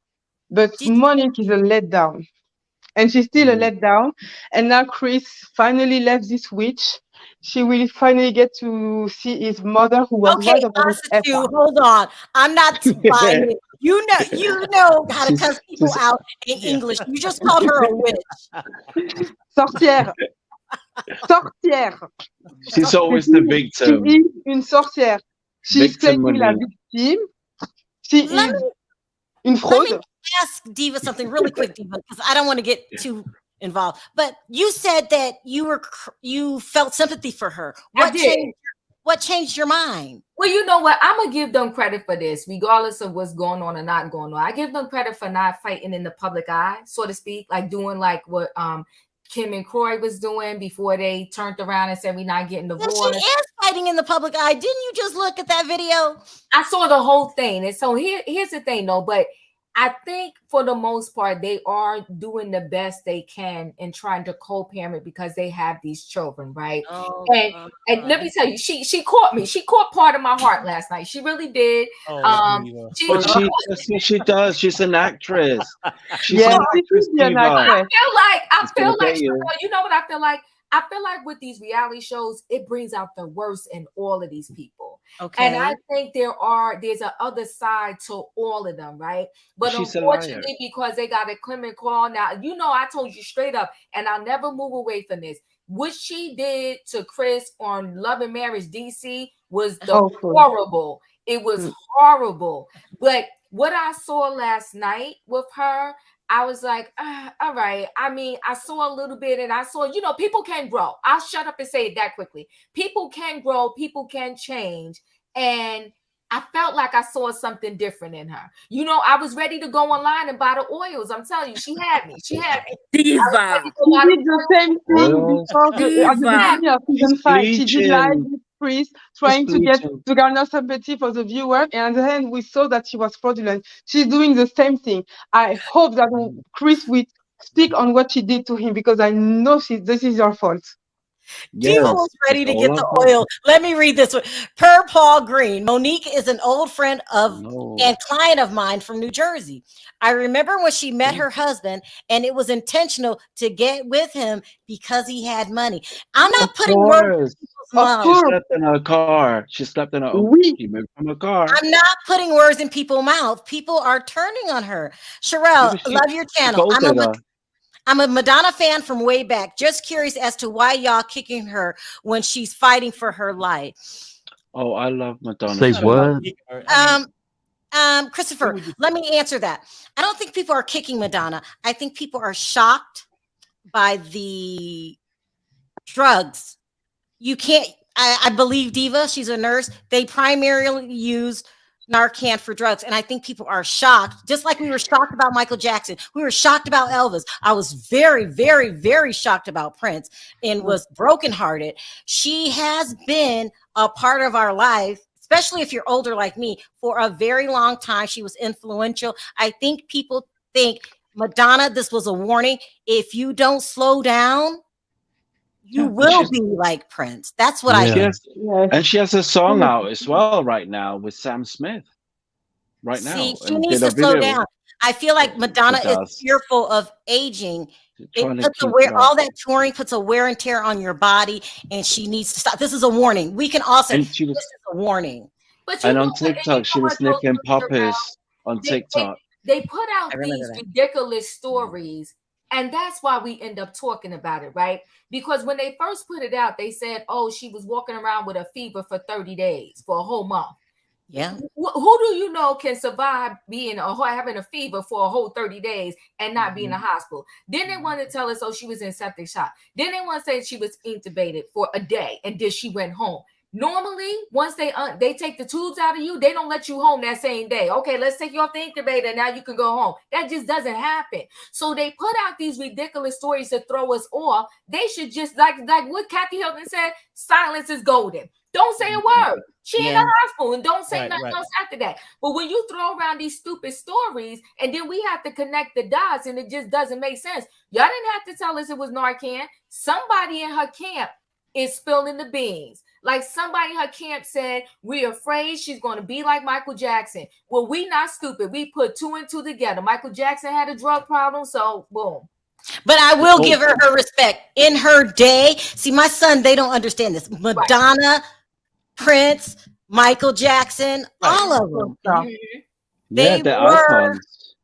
But Monique is a letdown. And she's still a letdown. And now Chris finally left this witch. She will finally get to see his mother, who was right about his effort. Hold on. I'm not buying it. You know how to cuss people out in English. You just called her a witch. Sorcière. Sorcière. She's always the victim. She is une sorcière. She's playing la victime. She is une fraude. Let me ask Diva something really quick, Diva, because I don't want to get too involved. But you said that you felt sympathy for her. What changed? What changed your mind? Well, you know what? I'm gonna give them credit for this, regardless of what's going on or not going on. I give them credit for not fighting in the public eye, so to speak, like doing like what Kim and Kroy was doing before they turned around and said we're not getting divorced. She is fighting in the public eye. Didn't you just look at that video? I saw the whole thing, and so here's the thing, though. But I think for the most part, they are doing the best they can in trying to co-parent because they have these children, right? Oh, and let me tell you, she caught me. She caught part of my heart last night. She really did. She does. She's an actress. She's Yeah, an actress. she's an actress. I feel like you know what I feel like? I feel like with these reality shows, it brings out the worst in all of these people. Okay. And I think there's a other side to all of them, right? But She's unfortunately, because they got a Clement Call now, you know, I told you straight up, and I'll never move away from this. What she did to Chris on Love and Marriage DC was horrible. It was horrible. But what I saw last night with her, I was like, all right. I mean, I saw a little bit and I saw, you know, people can grow. I'll shut up and say it that quickly. People can grow, people can change. And I felt like I saw something different in her. You know, I was ready to go online and buy the oils. I'm telling you, she had me. She had me. Diva. She did the same thing because at the beginning of season 5, she did live with Chris, trying to garner sympathy for the viewer, and then we saw that she was fraudulent. She's doing the same thing. I hope that Chris will speak on what she did to him because I know this is your fault. Diva was ready to get the oil. Let me read this one. Per Paul Green, Monique is an old friend and client of mine from New Jersey. I remember when she met her husband, and it was intentional to get with him because he had money. I'm not putting words. She slept in her car. She slept in her she moved from her car. I'm not putting words in people's mouth. People are turning on her. Sharrell, love your channel. I'm a Madonna fan from way back. Just curious as to why y'all kicking her when she's fighting for her life. Oh, I love Madonna. Say what? Christopher, let me answer that. I don't think people are kicking Madonna. I think people are shocked by the drugs. You can't, I believe Diva, she's a nurse. They primarily use Narcan for drugs. And I think people are shocked, just like we were shocked about Michael Jackson. We were shocked about Elvis. I was very, very, very shocked about Prince and was brokenhearted. She has been a part of our life, especially if you're older like me, for a very long time. She was influential. I think people think, Madonna, this was a warning. If you don't slow down, you will be like Prince. That's what I think. And she has a song out as well right now with Sam Smith. Right now. See, she needs to slow down. I feel like Madonna is fearful of aging. It puts all that touring puts a wear and tear on your body, and she needs to stop. This is a warning. We can also this is a warning. And on TikTok, she was nicking poppers on TikTok. They put out these ridiculous stories. And that's why we end up talking about it, right? Because when they first put it out, they said, oh, she was walking around with a fever for 30 days, for a whole month. Yeah. Who do you know can survive having a fever for a whole 30 days and not be in the hospital? Then they want to tell us, oh, she was in septic shock. Then they want to say she was intubated for a day and then she went home. Normally, once they take the tubes out of you, they don't let you home that same day. Okay, let's take you off the incubator. Now you can go home. That just doesn't happen. So they put out these ridiculous stories to throw us off. They should just, like what Kathy Hilton said, silence is golden. Don't say a word. She in the hospital, and don't say nothing else after that. But when you throw around these stupid stories, and then we have to connect the dots, and it just doesn't make sense. Y'all didn't have to tell us it was Narcan. Somebody in her camp is spilling the beans. Like somebody in her camp said, we're afraid she's going to be like Michael Jackson. Well, we not stupid. We put 2 and 2 together. Michael Jackson had a drug problem, so boom. But I will give her respect. In her day, see, my son, they don't understand this. Madonna, Prince, Michael Jackson, all of them. They were.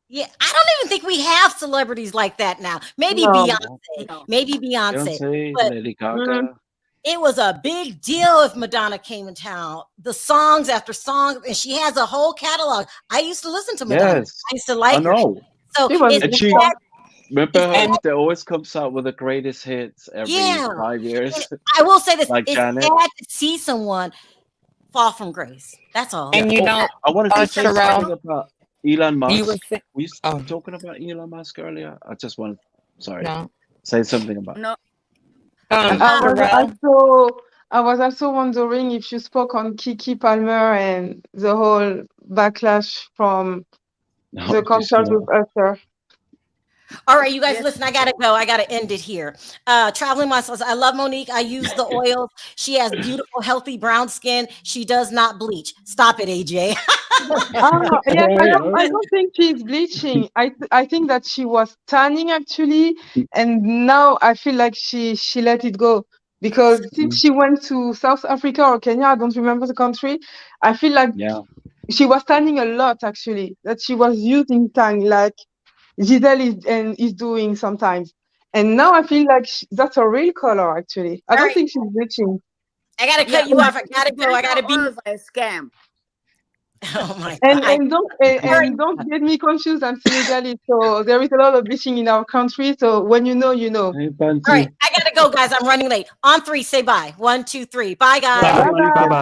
Yeah, I don't even think we have celebrities like that now. Maybe Beyonce. Maybe Beyonce. But, Lady Gaga. It was a big deal if Madonna came in town. The songs after songs, and she has a whole catalog. I used to listen to Madonna. I used to like her. So Remember her? They always comes out with the greatest hits every 5 years. I will say this: like it's Janet. sad to see someone fall from grace. That's all. And you know, I wanted to say Sharrell, something about Elon Musk. you were we talking about Elon Musk earlier. I just want no. say something about. No. I was also wondering if you spoke on Kiki Palmer and the whole backlash from the concert with Usher. All right, you guys, listen, I gotta go. I gotta end it here. Traveling muscles. I love Monique. I use the oils. She has beautiful, healthy brown skin. She does not bleach. Stop it, AJ. Yes, I don't think she's bleaching. I think that she was tanning actually, and now I feel like she let it go, because since she went to South Africa or Kenya, I don't remember the country, I feel like she was tanning a lot actually. That she was using tan like Giselle is doing sometimes, and now I feel like that's a real color actually. I don't think she's bleaching. I gotta cut you off. I gotta go. I gotta be a scam. Oh my God. And don't get me confused. I'm Senegalese, so there is a lot of bleaching in our country. So when you know, you know. All right, I gotta go, guys. I'm running late. On 3, say bye. 1, 2, 3. Bye, guys. Bye. Bye.